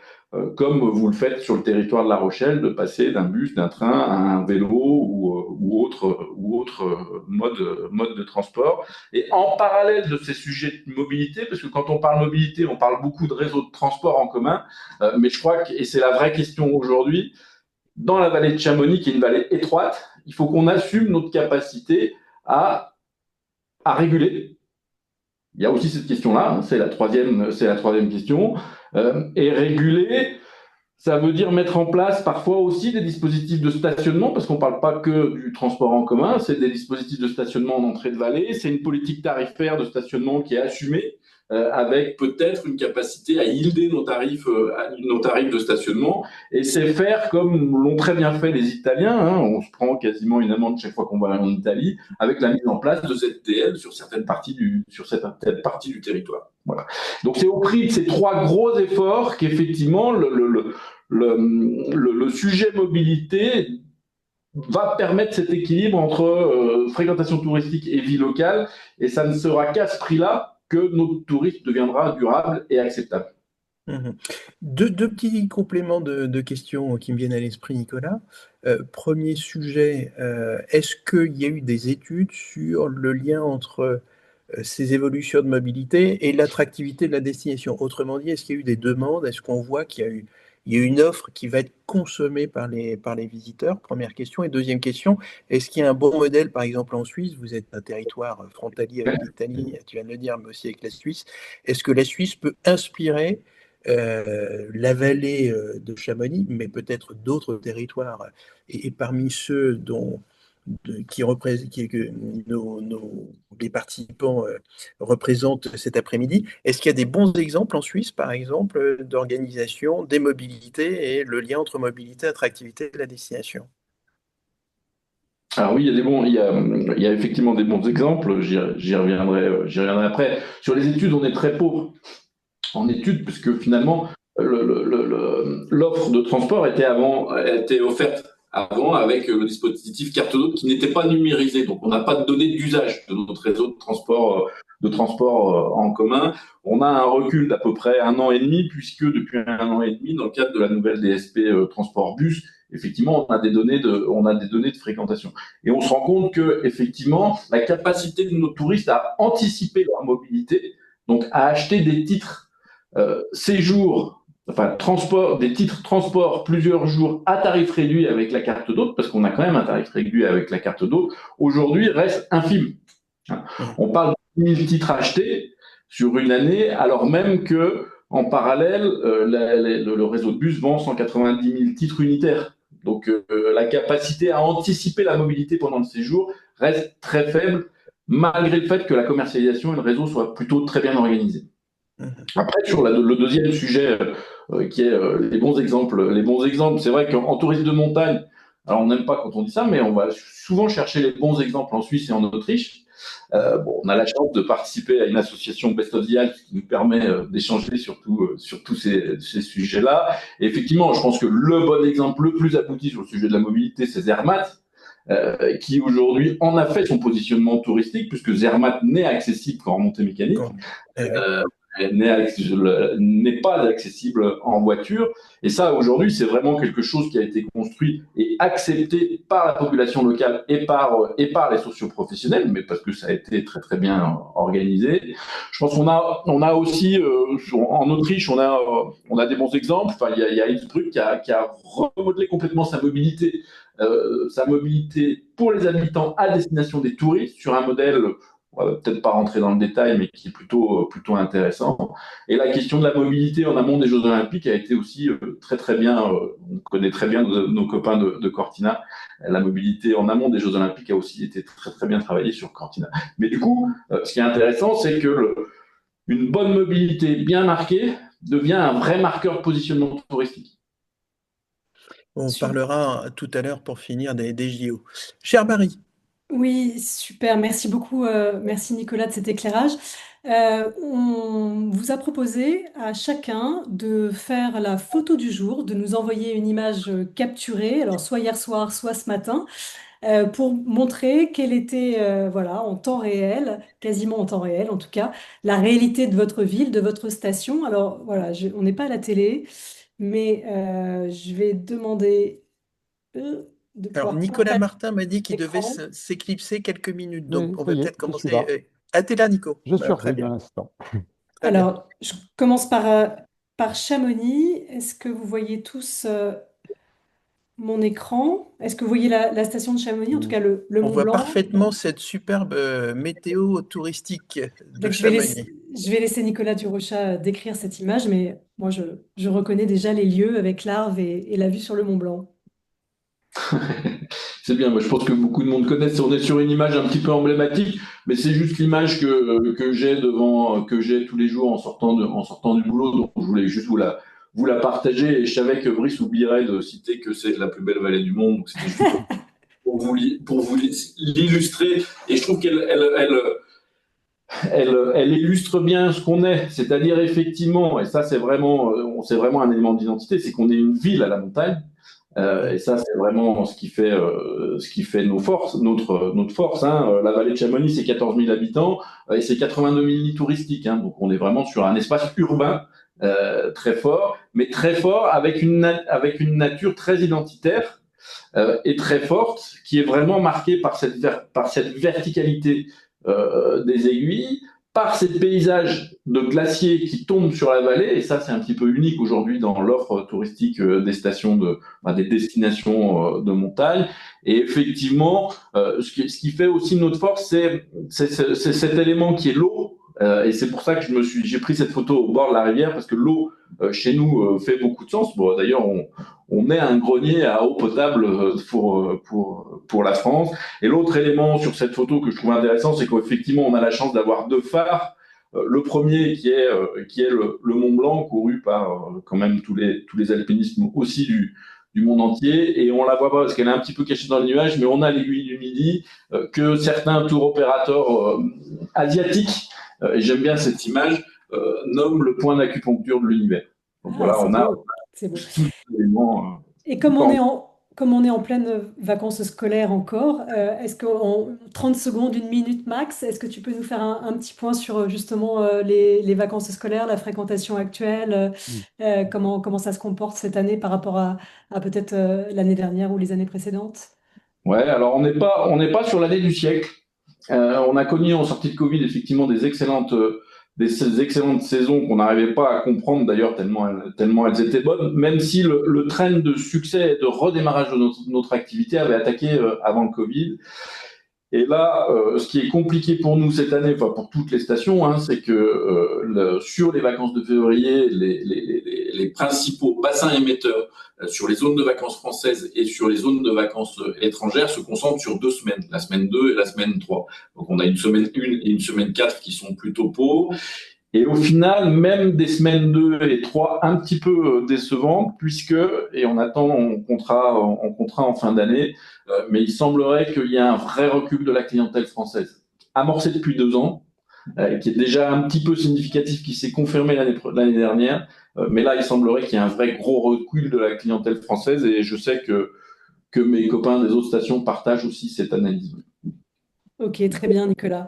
comme vous le faites sur le territoire de La Rochelle, de passer d'un bus, d'un train à un vélo ou autre mode de transport. Et en parallèle de ces sujets de mobilité, parce que quand on parle mobilité, on parle beaucoup de réseaux de transport en commun, mais je crois que, et c'est la vraie question aujourd'hui, dans la vallée de Chamonix, qui est une vallée étroite, il faut qu'on assume notre capacité à réguler. Il y a aussi cette question-là, hein, c'est la troisième question. Et réguler, ça veut dire mettre en place parfois aussi des dispositifs de stationnement, parce qu'on ne parle pas que du transport en commun, c'est des dispositifs de stationnement en entrée de vallée, c'est une politique tarifaire de stationnement qui est assumée, avec peut-être une capacité à yielder nos tarifs de stationnement, et c'est faire comme l'ont très bien fait les Italiens, hein, on se prend quasiment une amende chaque fois qu'on va en Italie, avec la mise en place de ZTL sur certaines parties du territoire. Voilà. Donc c'est au prix de ces trois gros efforts qu'effectivement le sujet mobilité va permettre cet équilibre entre fréquentation touristique et vie locale, et ça ne sera qu'à ce prix-là que notre tourisme deviendra durable et acceptable. Deux petits compléments de questions qui me viennent à l'esprit, Nicolas. Premier sujet, est-ce qu'il y a eu des études sur le lien entre ces évolutions de mobilité et l'attractivité de la destination? Autrement dit, est-ce qu'il y a eu des demandes? Est-ce qu'on voit qu'il y a une offre qui va être consommée par les visiteurs? Première question. Et deuxième question, est-ce qu'il y a un bon modèle, par exemple en Suisse? Vous êtes un territoire frontalier avec l'Italie, tu viens de le dire, mais aussi avec la Suisse. Est-ce que la Suisse peut inspirer la vallée de Chamonix, mais peut-être d'autres territoires, et parmi ceux que les participants représentent cet après-midi, est-ce qu'il y a des bons exemples en Suisse, par exemple, d'organisation des mobilités et le lien entre mobilité et attractivité de la destination? Alors oui, il y a effectivement des bons exemples, j'y reviendrai après. Sur les études, on est très pauvre en études, puisque finalement, l'offre de transport était offerte avant avec le dispositif carte d'eau qui n'était pas numérisé. Donc, on n'a pas de données d'usage de notre réseau de transport en commun. On a un recul d'à peu près 1 an et demi, puisque depuis 1 an et demi, dans le cadre de la nouvelle DSP transport bus, effectivement, on a des données de fréquentation. Et on se rend compte que, effectivement, la capacité de nos touristes à anticiper leur mobilité, donc à acheter des titres séjour, enfin des titres transport plusieurs jours à tarif réduit avec la carte d'hôte, parce qu'on a quand même un tarif réduit avec la carte d'hôte, aujourd'hui reste infime. On parle de 10 000 titres achetés sur une année, alors même que en parallèle, le réseau de bus vend 190 000 titres unitaires. Donc la capacité à anticiper la mobilité pendant le séjour reste très faible, malgré le fait que la commercialisation et le réseau soient plutôt très bien organisés. Après, sur le deuxième sujet, qui est les bons exemples, c'est vrai qu'en tourisme de montagne, alors on n'aime pas quand on dit ça, mais on va souvent chercher les bons exemples en Suisse et en Autriche. On a la chance de participer à une association Best of the Alps qui nous permet d'échanger sur tous ces sujets-là. Et effectivement, je pense que le bon exemple le plus abouti sur le sujet de la mobilité, c'est Zermatt, qui aujourd'hui en a fait son positionnement touristique, puisque Zermatt n'est accessible qu'en remontée mécanique. N'est pas accessible en voiture. Et ça, aujourd'hui, c'est vraiment quelque chose qui a été construit et accepté par la population locale et par les socioprofessionnels, mais parce que ça a été très, très bien organisé. Je pense qu'on a aussi, en Autriche, on a des bons exemples. Enfin, il y a Innsbruck qui a remodelé complètement sa mobilité pour les habitants à destination des touristes sur un modèle, on va peut-être pas rentrer dans le détail, mais qui est plutôt intéressant. Et la question de la mobilité en amont des Jeux Olympiques a été aussi très très bien, on connaît très bien nos copains de Cortina. La mobilité en amont des Jeux Olympiques a aussi été très très bien travaillée sur Cortina. Mais du coup, ce qui est intéressant, c'est que une bonne mobilité bien marquée devient un vrai marqueur de positionnement touristique. On parlera tout à l'heure pour finir des JO. Cher Marie. Oui, super. Merci beaucoup. Merci Nicolas de cet éclairage. On vous a proposé à chacun de faire la photo du jour, de nous envoyer une image capturée, alors soit hier soir, soit ce matin, pour montrer quelle était, voilà, en temps réel, quasiment en temps réel en tout cas, la réalité de votre ville, de votre station. Alors voilà, on n'est pas à la télé, mais je vais demander de Alors, pouvoir Nicolas partager Martin m'a dit qu'il devait l'écran. s'éclipser quelques minutes, Oui, donc on ça va y est, peut-être je suis commencer. là. Ah, t'es là, Nico? Je Très surveille un bien. instant. Très bien. Alors, je commence par Chamonix. Est-ce que vous voyez tous mon écran? Est-ce que vous voyez la station de Chamonix, en tout cas le On Mont voit Blanc? parfaitement cette superbe météo touristique de Donc, Chamonix. je vais laisser Nicolas Durocha décrire cette image, mais moi, je reconnais déjà les lieux avec l'Arve et la vue sur le Mont Blanc. C'est bien, moi je pense que beaucoup de monde connaissent. On est sur une image un petit peu emblématique, mais c'est juste l'image que j'ai tous les jours en sortant du boulot. Donc je voulais juste vous la partager. Et je savais que Brice oublierait de citer que c'est la plus belle vallée du monde. Donc c'était juste pour vous l'illustrer. Et je trouve elle illustre bien ce qu'on est. C'est-à-dire effectivement, et ça c'est vraiment un élément d'identité, c'est qu'on est une ville à la montagne. Et ça, c'est vraiment ce qui fait nos forces, notre force. Hein. La vallée de Chamonix, c'est 14 000 habitants et c'est 82 000 lits touristiques. Hein. Donc, on est vraiment sur un espace urbain très fort, mais très fort avec une nature très identitaire et très forte, qui est vraiment marquée par cette verticalité des aiguilles, par ces paysages de glaciers qui tombent sur la vallée, et ça c'est un petit peu unique aujourd'hui dans l'offre touristique des stations des destinations de montagne. Et effectivement, ce qui fait aussi notre force, c'est cet élément qui est l'eau. Et c'est pour ça que j'ai pris cette photo au bord de la rivière, parce que l'eau chez nous fait beaucoup de sens. Bon, d'ailleurs, on est un grenier à eau potable pour la France. Et l'autre élément sur cette photo que je trouve intéressant, c'est qu'effectivement, on a la chance d'avoir deux phares. Le premier qui est le Mont Blanc, couru par quand même tous les alpinistes aussi du monde entier, et on la voit pas parce qu'elle est un petit peu cachée dans les nuages, mais on a l'aiguille du Midi que certains tour opérateurs asiatiques, et j'aime bien cette image, nomment le point d'acupuncture de l'univers. Donc voilà, on a C'est beau. tous les éléments. Et comme on est en pleine vacances scolaires encore, est-ce qu'en 30 secondes, une minute max, est-ce que tu peux nous faire un petit point sur justement les vacances scolaires, la fréquentation actuelle, comment ça se comporte cette année par rapport à peut-être l'année dernière ou les années précédentes? Ouais, alors on n'est pas sur l'année du siècle. On a connu en sortie de Covid effectivement des excellentes saisons qu'on n'arrivait pas à comprendre d'ailleurs tellement elles étaient bonnes, même si le train de succès et de redémarrage de notre activité avait attaqué avant le Covid. Et là, ce qui est compliqué pour nous cette année, enfin pour toutes les stations, hein, c'est que sur les vacances de février, les principaux bassins émetteurs sur les zones de vacances françaises et sur les zones de vacances étrangères se concentrent sur 2 semaines, la semaine 2 et la semaine 3. Donc on a une semaine 1 et une semaine 4 qui sont plutôt pauvres. Et au final, même des semaines 2 et 3 un petit peu décevantes, puisque, et on attend en contrat en fin d'année, mais il semblerait qu'il y ait un vrai recul de la clientèle française, amorcé depuis 2 ans, qui est déjà un petit peu significatif, qui s'est confirmé l'année dernière, mais là, il semblerait qu'il y ait un vrai gros recul de la clientèle française, et je sais que que mes copains des autres stations partagent aussi cette analyse. Ok, très bien, Nicolas.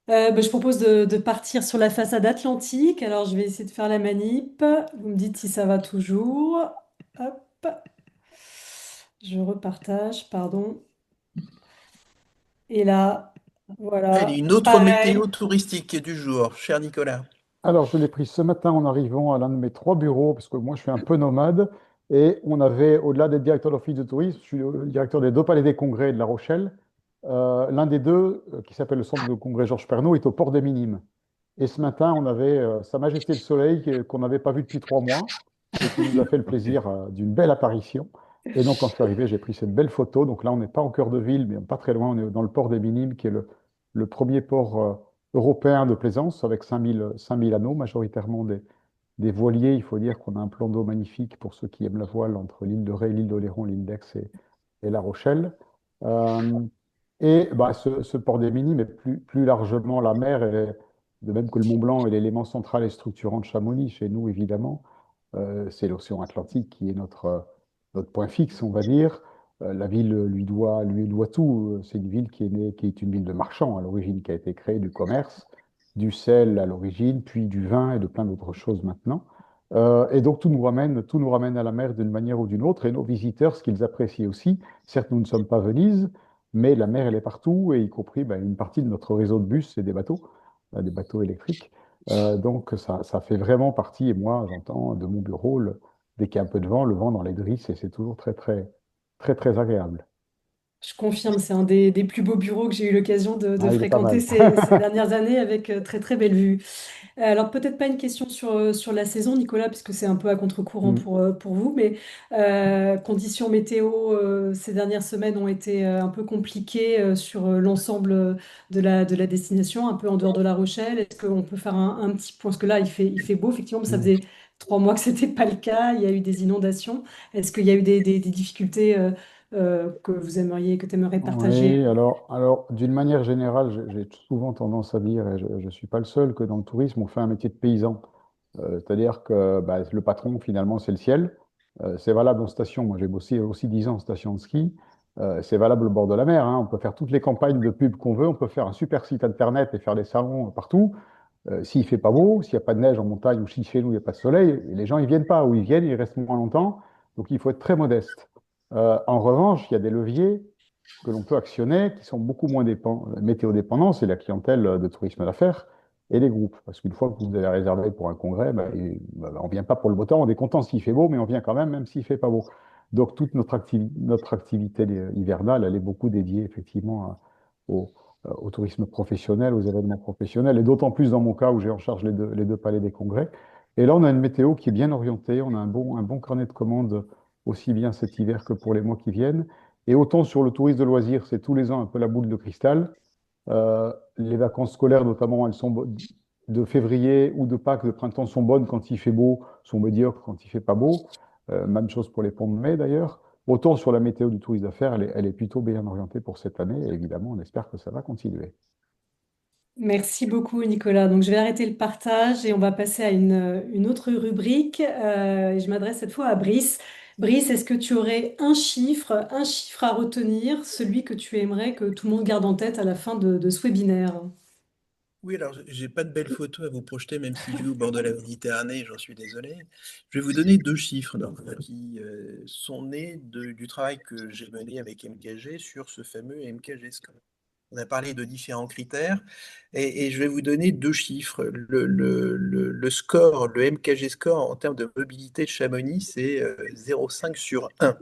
Je propose de partir sur la façade atlantique. Alors, je vais essayer de faire la manip. Vous me dites si ça va toujours. Hop, je repartage, pardon. Et là, Allez, voilà, une autre pareil. météo touristique du jour, cher Nicolas. Alors, je l'ai pris ce matin en arrivant à l'un de mes 3 bureaux, parce que moi, je suis un peu nomade. Et on avait, au-delà d'être directeur d'office de tourisme, je suis le directeur des deux palais des congrès de La Rochelle. L'un des deux, qui s'appelle le centre de congrès Georges Pernaut, est au port des Minimes. Et ce matin, on avait Sa Majesté le Soleil qu'on n'avait pas vu depuis 3 mois et qui nous a fait le plaisir d'une belle apparition. Et donc, quand je suis arrivé, j'ai pris cette belle photo. Donc là, on n'est pas au cœur de ville, mais pas très loin. On est dans le port des Minimes, qui est le premier port européen de plaisance, avec 5000 anneaux, majoritairement des voiliers. Il faut dire qu'on a un plan d'eau magnifique pour ceux qui aiment la voile entre l'île de Ré, l'île d'Oléron, l'île d'Aix et La Rochelle. Euh, et ce port des Minimes, mais plus largement la mer, de même que le Mont Blanc est l'élément central et structurant de Chamonix, chez nous évidemment, c'est l'océan Atlantique qui est notre point fixe, on va dire. La ville lui doit tout. C'est une ville qui est une ville de marchands à l'origine, qui a été créée du commerce, du sel à l'origine, puis du vin et de plein d'autres choses maintenant. Et donc tout nous ramène à la mer d'une manière ou d'une autre. Et nos visiteurs, ce qu'ils apprécient aussi, certes nous ne sommes pas Venise, mais la mer elle est partout, et y compris une partie de notre réseau de bus, c'est des bateaux électriques. Donc ça fait vraiment partie, et moi j'entends de mon bureau, dès qu'il y a un peu de vent, le vent dans les drisses, et c'est toujours très très très très agréable. Je confirme, c'est un des plus beaux bureaux que j'ai eu l'occasion de Ah, il est pas fréquenter mal. ces dernières années avec très très belle vue. Alors peut-être pas une question sur la saison, Nicolas, puisque c'est un peu à contre-courant Mm. pour vous, mais conditions météo ces dernières semaines ont été un peu compliquées sur l'ensemble de la destination, un peu en dehors de La Rochelle. Est-ce qu'on peut faire un petit point? Parce que là, il fait beau, effectivement, mais ça Mm. faisait 3 mois que c'était pas le cas. Il y a eu des inondations. Est-ce qu'il y a eu des difficultés que tu aimerais partager? Oui, alors d'une manière générale, j'ai souvent tendance à dire, et je ne suis pas le seul, que dans le tourisme, on fait un métier de paysan. C'est-à-dire que le patron, finalement, c'est le ciel. C'est valable en station. Moi, j'ai bossé aussi 10 ans en station de ski. C'est valable au bord de la mer, hein. On peut faire toutes les campagnes de pub qu'on veut. On peut faire un super site internet et faire des salons partout. S'il fait pas beau, s'il n'y a pas de neige en montagne ou si chez nous il n'y a pas de soleil, les gens ils viennent pas, ou ils viennent, ils restent moins longtemps. Donc il faut être très modeste. En revanche, il y a des leviers que l'on peut actionner qui sont beaucoup moins météo-dépendants, c'est la clientèle de tourisme d'affaires et les groupes. Parce qu'une fois que vous avez réservé pour un congrès, on ne vient pas pour le beau temps, on est content s'il fait beau, mais on vient quand même s'il fait pas beau. Donc toute notre activité hivernale, elle est beaucoup dédiée effectivement au tourisme professionnel, aux événements professionnels, et d'autant plus dans mon cas où j'ai en charge les deux palais des congrès. Et là, on a une météo qui est bien orientée, on a un bon carnet de commandes aussi bien cet hiver que pour les mois qui viennent. Et autant sur le tourisme de loisirs, c'est tous les ans un peu la boule de cristal. Les vacances scolaires, notamment, elles sont de février ou de Pâques, de printemps, sont bonnes quand il fait beau, sont médiocres quand il fait pas beau. Même chose pour les ponts de mai, d'ailleurs. Autant sur la météo du tourisme d'affaires, elle est plutôt bien orientée pour cette année. Et évidemment, on espère que ça va continuer. Merci beaucoup, Nicolas. Donc, je vais arrêter le partage et on va passer à une autre rubrique. Et je m'adresse cette fois à Brice. Brice, est-ce que tu aurais un chiffre à retenir, celui que tu aimerais que tout le monde garde en tête à la fin de ce webinaire? Oui, alors j'ai pas de belles photos à vous projeter, même si je vis au bord de la Méditerranée, j'en suis désolé. Je vais vous donner deux chiffres qui sont nés du travail que j'ai mené avec MKG sur ce fameux MKG Score. On a parlé de différents critères et je vais vous donner deux chiffres. Le score, le MKG score en termes de mobilité de Chamonix, c'est 0,5 sur 1.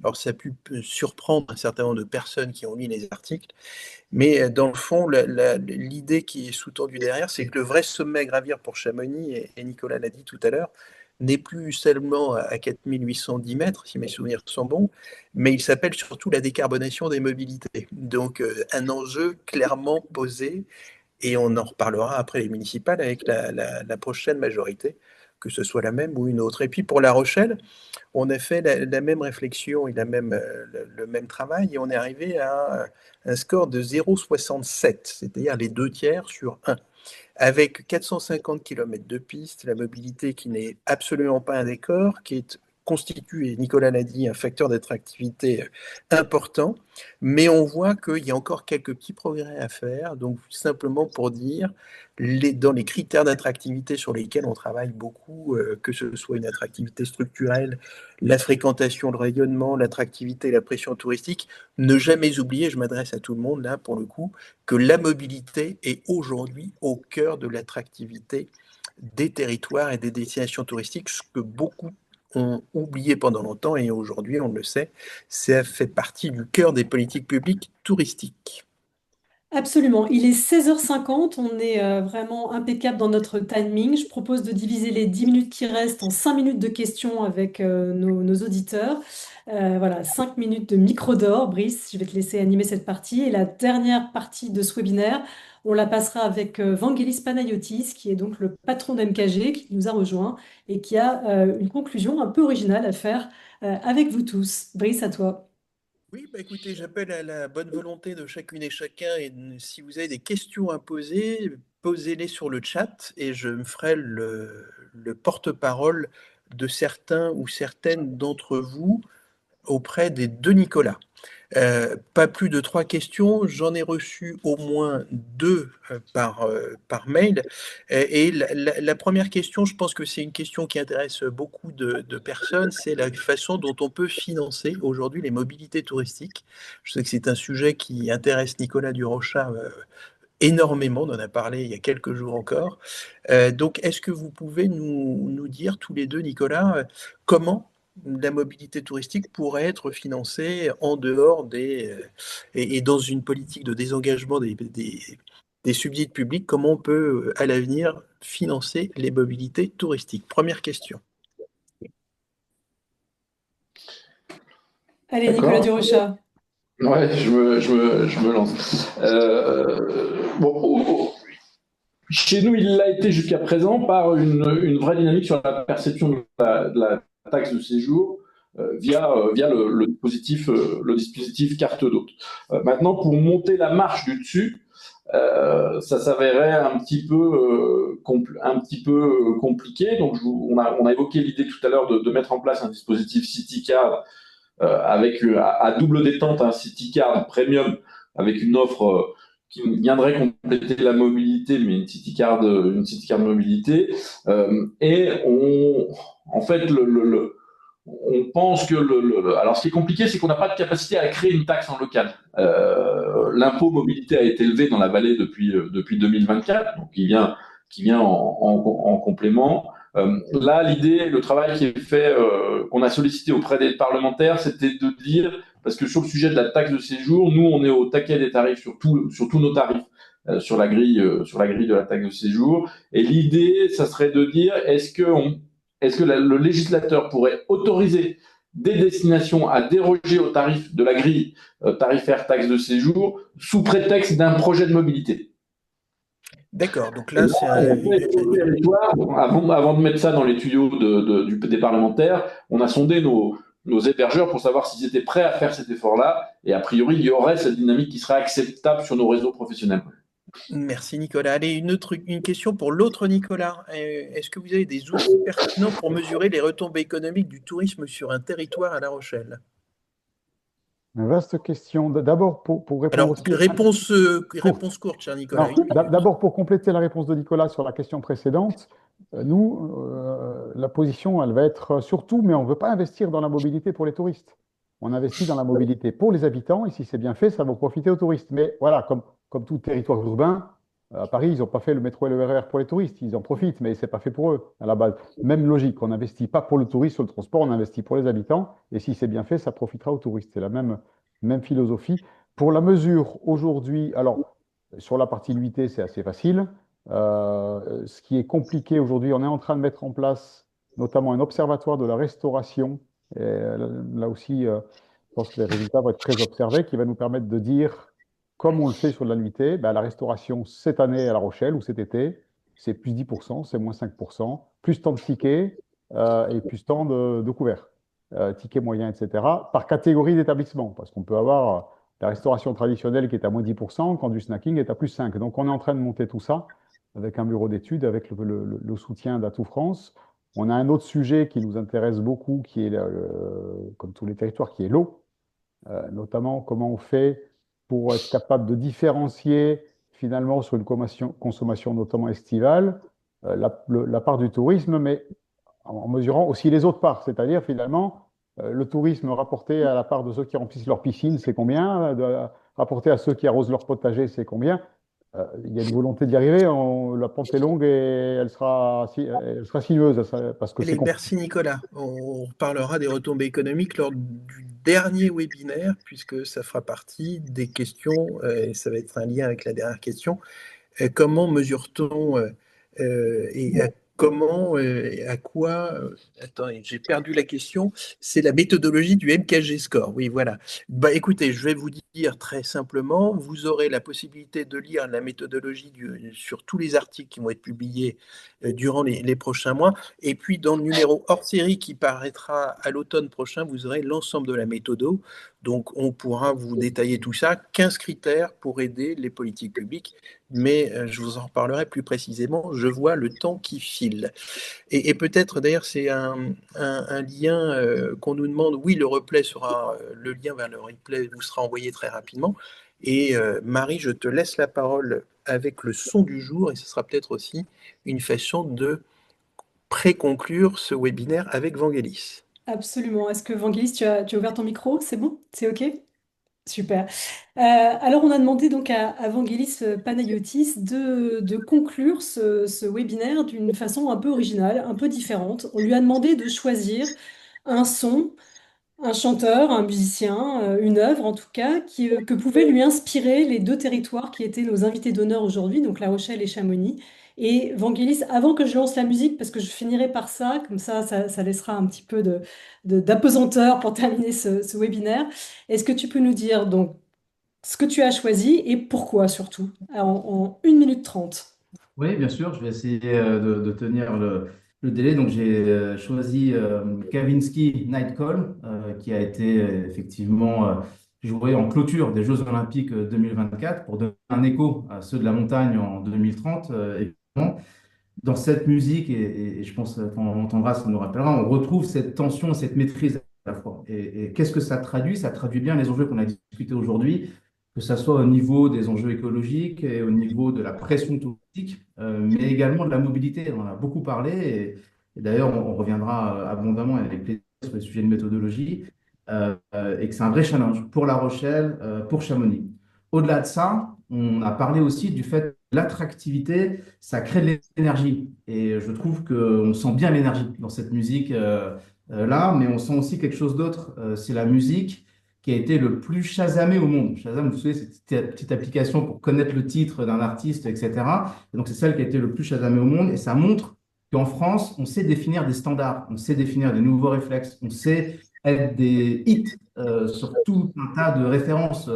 Alors ça a pu surprendre un certain nombre de personnes qui ont lu les articles, mais dans le fond, l'idée qui est sous-tendue derrière, c'est que le vrai sommet à gravir pour Chamonix, et Nicolas l'a dit tout à l'heure, n'est plus seulement à 4810 mètres, si mes souvenirs sont bons, mais il s'appelle surtout la décarbonation des mobilités. Donc un enjeu clairement posé, et on en reparlera après les municipales avec la prochaine majorité, que ce soit la même ou une autre. Et puis pour La Rochelle, on a fait la même réflexion et le même travail, et on est arrivé à un score de 0,67, c'est-à-dire les 2 tiers sur 1. Avec 450 km de piste, la mobilité qui n'est absolument pas un décor, qui est constitue, et Nicolas l'a dit, un facteur d'attractivité important, mais on voit qu'il y a encore quelques petits progrès à faire. Donc, simplement pour dire, dans les critères d'attractivité sur lesquels on travaille beaucoup, que ce soit une attractivité structurelle, la fréquentation, le rayonnement, l'attractivité, la pression touristique, ne jamais oublier, je m'adresse à tout le monde là pour le coup, que la mobilité est aujourd'hui au cœur de l'attractivité des territoires et des destinations touristiques, ce que beaucoup ont oublié pendant longtemps et aujourd'hui, on le sait, ça fait partie du cœur des politiques publiques touristiques. Absolument. Il est 16h50. On est vraiment impeccable dans notre timing. Je propose de diviser les 10 minutes qui restent en 5 minutes de questions avec nos auditeurs. Voilà, 5 minutes de micro d'or. Brice, je vais te laisser animer cette partie. Et la dernière partie de ce webinaire, on la passera avec Vangelis Panayotis, qui est donc le patron d'MKG, qui nous a rejoint et qui a une conclusion un peu originale à faire avec vous tous. Brice, à toi. Oui, bah écoutez, j'appelle à la bonne volonté de chacune et chacun et si vous avez des questions à poser, posez-les sur le chat et je me ferai le porte-parole de certains ou certaines d'entre vous auprès des deux Nicolas. Pas plus de 3 questions, j'en ai reçu au moins 2 par mail. Et la première question, je pense que c'est une question qui intéresse beaucoup de personnes, c'est la façon dont on peut financer aujourd'hui les mobilités touristiques. Je sais que c'est un sujet qui intéresse Nicolas Durocher énormément, on en a parlé il y a quelques jours encore. Donc, est-ce que vous pouvez nous dire tous les deux, Nicolas, comment la mobilité touristique pourrait être financée en dehors et dans une politique de désengagement des subsides publics, comment on peut à l'avenir financer les mobilités touristiques? Première question. Allez, Nicolas D'accord. Durocher. Ouais, je me lance. Chez nous, il l'a été jusqu'à présent par une vraie dynamique sur la perception de la taxe de séjour via le dispositif carte d'hôte. Maintenant, pour monter la marche du dessus, ça s'avérait un petit peu compliqué. Donc, on a évoqué l'idée tout à l'heure de mettre en place un dispositif CityCard avec à double détente un CityCard Premium avec une offre qui viendrait compléter la mobilité, mais une CityCard mobilité. En fait, on pense que alors ce qui est compliqué, c'est qu'on n'a pas de capacité à créer une taxe en local. L'impôt mobilité a été élevé dans la vallée depuis 2024, donc qui vient en complément. Là, l'idée, le travail qui est fait, qu'on a sollicité auprès des parlementaires, c'était de dire, parce que sur le sujet de la taxe de séjour, nous, on est au taquet des tarifs sur tous nos tarifs, sur la grille de la taxe de séjour. Et l'idée, ça serait de dire, est-ce que le législateur pourrait autoriser des destinations à déroger au tarif de la grille tarifaire taxe de séjour sous prétexte d'un projet de mobilité? D'accord, donc là, c'est un... Avant de mettre ça dans les tuyaux des parlementaires, on a sondé nos hébergeurs pour savoir s'ils étaient prêts à faire cet effort-là. Et a priori, il y aurait cette dynamique qui serait acceptable sur nos réseaux professionnels. Merci Nicolas. Allez, une question pour l'autre Nicolas. Est-ce que vous avez des outils pertinents pour mesurer les retombées économiques du tourisme sur un territoire à La Rochelle? Une vaste question. D'abord, pour répondre Alors, aussi... réponse courte, cher Nicolas. Non, d'abord, pour compléter la réponse de Nicolas sur la question précédente, nous, la position, elle va être surtout, mais on ne veut pas investir dans la mobilité pour les touristes. On investit dans la mobilité pour les habitants, et si c'est bien fait, ça va profiter aux touristes. Mais voilà, comme tout territoire urbain, à Paris, ils n'ont pas fait le métro et le RER pour les touristes, ils en profitent, mais ce n'est pas fait pour eux, à la base. Même logique, on n'investit pas pour le touriste sur le transport, on investit pour les habitants, et si c'est bien fait, ça profitera aux touristes. C'est la même philosophie. Pour la mesure, aujourd'hui, alors, sur la partie nuitée, c'est assez facile. Ce qui est compliqué aujourd'hui, on est en train de mettre en place notamment un observatoire de la restauration. Et là aussi, je pense que les résultats vont être très observés, qui va nous permettre de dire, comme on le fait sur la nuitée, ben, la restauration cette année à La Rochelle ou cet été, c'est plus 10%, c'est moins 5%, plus tant de tickets et plus tant de couverts, tickets moyens, etc., par catégorie d'établissement, parce qu'on peut avoir la restauration traditionnelle qui est à moins 10%, quand du snacking est à plus 5%. Donc on est en train de monter tout ça avec un bureau d'études, avec le soutien d'Atout France, On a un autre sujet qui nous intéresse beaucoup, qui est, comme tous les territoires, qui est l'eau. Notamment comment on fait pour être capable de différencier finalement sur une consommation notamment estivale la part du tourisme, mais en mesurant aussi les autres parts, c'est-à-dire finalement le tourisme rapporté à la part de ceux qui remplissent leur piscine, c'est combien, rapporté à ceux qui arrosent leur potager, c'est combien. Il y a une volonté d'y arriver, la pente est longue et elle sera sinueuse, parce que c'est Allez, compliqué. merci Nicolas. On reparlera des retombées économiques lors du dernier webinaire, puisque ça fera partie des questions, et ça va être un lien avec la dernière question. Comment mesure-t-on et comment, à quoi, attends, j'ai perdu la question, c'est la méthodologie du MKG Score. Oui, voilà. Bah, écoutez, je vais vous dire très simplement, vous aurez la possibilité de lire la méthodologie sur tous les articles qui vont être publiés durant les prochains mois. Et puis, dans le numéro hors série qui paraîtra à l'automne prochain, vous aurez l'ensemble de la méthodo. Donc, on pourra vous détailler tout ça. 15 critères pour aider les politiques publiques, mais je vous en reparlerai plus précisément. Je vois le temps qui file. Et peut-être d'ailleurs, c'est un lien qu'on nous demande. Oui, le replay sera, le lien vers le replay vous sera envoyé très rapidement. Et Marie, je te laisse la parole avec le son du jour, et ce sera peut-être aussi une façon de pré-conclure ce webinaire avec Vangelis. Absolument. Est-ce que Vangelis, tu as ouvert ton micro? C'est bon? C'est OK? Super. Alors, on a demandé donc à Vangelis Panayotis de conclure ce webinaire d'une façon un peu originale, un peu différente. On lui a demandé de choisir un son, un chanteur, un musicien, une œuvre en tout cas, que pouvaient lui inspirer les deux territoires qui étaient nos invités d'honneur aujourd'hui, donc La Rochelle et Chamonix. Et Vangelis, avant que je lance la musique, parce que je finirai par ça, comme ça laissera un petit peu d'apesanteur pour terminer ce webinaire, est-ce que tu peux nous dire donc ce que tu as choisi et pourquoi surtout, en 1 minute 30. Oui, bien sûr, je vais essayer de tenir le délai. Donc, j'ai choisi Kavinsky Night Call, qui a été effectivement joué en clôture des Jeux Olympiques 2024 pour donner un écho à ceux de la montagne en 2030, évidemment. Dans cette musique, et je pense qu'on l'entendra, ça nous rappellera, on retrouve cette tension, cette maîtrise à la fois. Et qu'est-ce que ça traduit? Ça traduit bien les enjeux qu'on a discutés aujourd'hui, que ce soit au niveau des enjeux écologiques et au niveau de la pression touristique, mais également de la mobilité. On en a beaucoup parlé, et d'ailleurs, on reviendra abondamment avec plaisir sur les sujets de méthodologie, et que c'est un vrai challenge pour La Rochelle, pour Chamonix. Au-delà de ça, on a parlé aussi du fait que l'attractivité, ça crée de l'énergie. Et je trouve qu'on sent bien l'énergie dans cette musique là, mais on sent aussi quelque chose d'autre. C'est la musique qui a été le plus Shazamée au monde. Shazam, vous savez, c'est cette petite application pour connaître le titre d'un artiste, etc. Et donc, c'est celle qui a été le plus Shazamée au monde. Et ça montre qu'en France, on sait définir des standards, on sait définir des nouveaux réflexes, on sait être des hits sur tout un tas de références.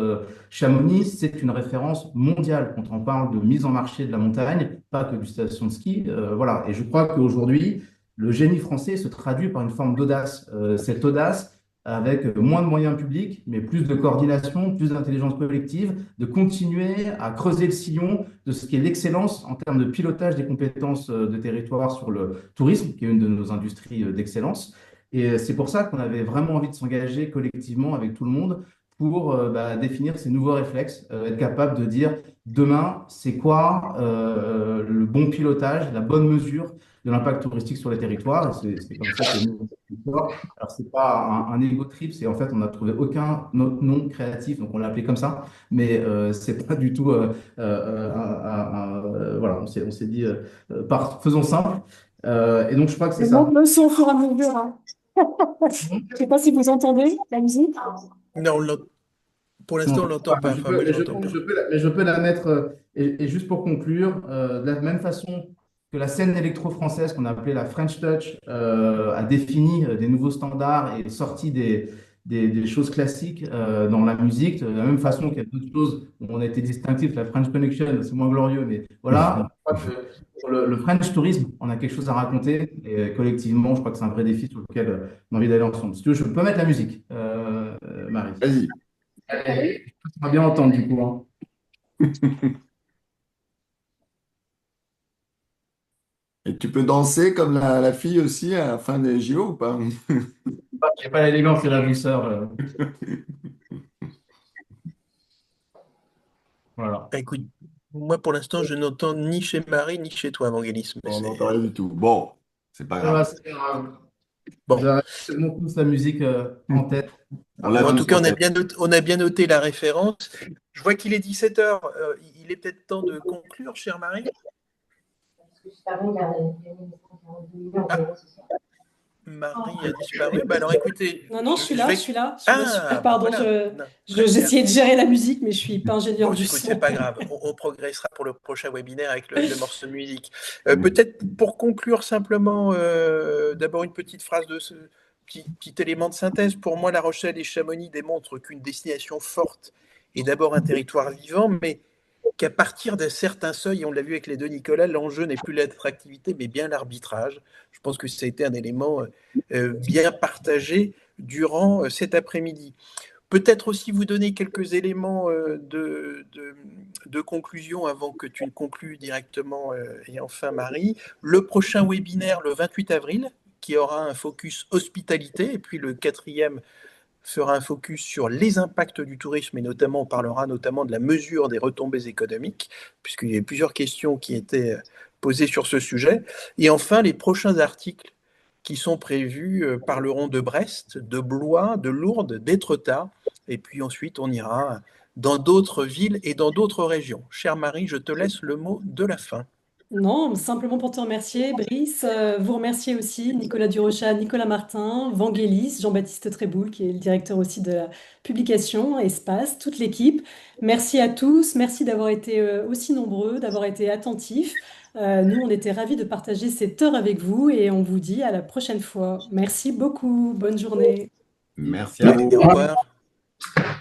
Chamonix, c'est une référence mondiale quand on parle de mise en marché de la montagne, pas que du station de ski. Voilà. Et je crois qu'aujourd'hui, le génie français se traduit par une forme d'audace. Cette audace, avec moins de moyens publics, mais plus de coordination, plus d'intelligence collective, de continuer à creuser le sillon de ce qui est l'excellence en termes de pilotage des compétences de territoire sur le tourisme, qui est une de nos industries d'excellence. Et c'est pour ça qu'on avait vraiment envie de s'engager collectivement avec tout le monde pour définir ces nouveaux réflexes, être capable de dire demain, c'est quoi le bon pilotage, la bonne mesure de l'impact touristique sur les territoires. Et c'est comme ça que nous, alors, c'est pas un ego trip, c'est en fait, on n'a trouvé aucun autre nom créatif, donc on l'a appelé comme ça, mais c'est pas du tout. Voilà, on s'est dit, faisons simple. Et donc, je crois que c'est Je ça. monte le son au fur et à mesure, hein. Je ne sais pas si vous entendez la musique. Non, pour l'instant, on ne l'entend pas. Enfin, moi, je l'entends pas. Mais je peux la mettre, et juste pour conclure, de la même façon que la scène électro-française qu'on a appelée la French Touch a défini des nouveaux standards et sorti des choses classiques dans la musique, de la même façon qu'il y a d'autres choses où on a été distinctif, la French Connection, c'est moins glorieux, mais voilà, je crois que pour le French tourisme, on a quelque chose à raconter, et collectivement, je crois que c'est un vrai défi sur lequel on a envie d'aller ensemble. Si tu veux, je peux mettre la musique, Marie. Vas-y. On va bien entendre du coup, hein. Et tu peux danser comme la fille aussi à la fin des JO ou pas? J'ai pas l'élégance et la douceur. Voilà. Écoute, moi pour l'instant, je n'entends ni chez Marie ni chez toi, Évangélisme. On n'entend rien du tout. Bon, c'est pas Ça va, grave. c'est pas grave. Bon, Ils ont tous la musique en tête. On l'a en tous tout cas, en tête. on a bien noté la référence. Je vois qu'il est 17 heures. Il est peut-être temps de conclure, chère Marie. Marie a disparu. Bah alors écoutez, Non, je suis là, je suis là. Ah, Pardon, voilà. Non, très bien. j'essayais de gérer la musique, mais je suis pas ingénieur Bon, du écoute, son. c'est pas grave. On progressera pour le prochain webinaire avec le morceau de musique. Peut-être pour conclure simplement, d'abord une petite phrase de ce petit élément de synthèse. Pour moi, La Rochelle et Chamonix démontrent qu'une destination forte est d'abord un territoire vivant, mais qu'à partir d'un certain seuil, et on l'a vu avec les deux Nicolas, l'enjeu n'est plus l'attractivité, mais bien l'arbitrage. Je pense que ça a été un élément bien partagé durant cet après-midi. Peut-être aussi vous donner quelques éléments de conclusion avant que tu ne conclues directement, et enfin Marie. Le prochain webinaire, le 28 avril, qui aura un focus hospitalité, et puis le quatrième fera un focus sur les impacts du tourisme, et notamment on parlera notamment de la mesure des retombées économiques, puisqu'il y a plusieurs questions qui étaient posées sur ce sujet. Et enfin, les prochains articles qui sont prévus parleront de Brest, de Blois, de Lourdes, d'Étretat, et puis ensuite on ira dans d'autres villes et dans d'autres régions. Chère Marie, je te laisse le mot de la fin. Non, simplement pour te remercier, Brice. Vous remercier aussi Nicolas Durocha, Nicolas Martin, Vangelis, Jean-Baptiste Tréboul, qui est le directeur aussi de la publication Espace, toute l'équipe. Merci à tous, merci d'avoir été aussi nombreux, d'avoir été attentifs. Nous, on était ravis de partager cette heure avec vous et on vous dit à la prochaine fois. Merci beaucoup, bonne journée. Merci à vous. Au revoir.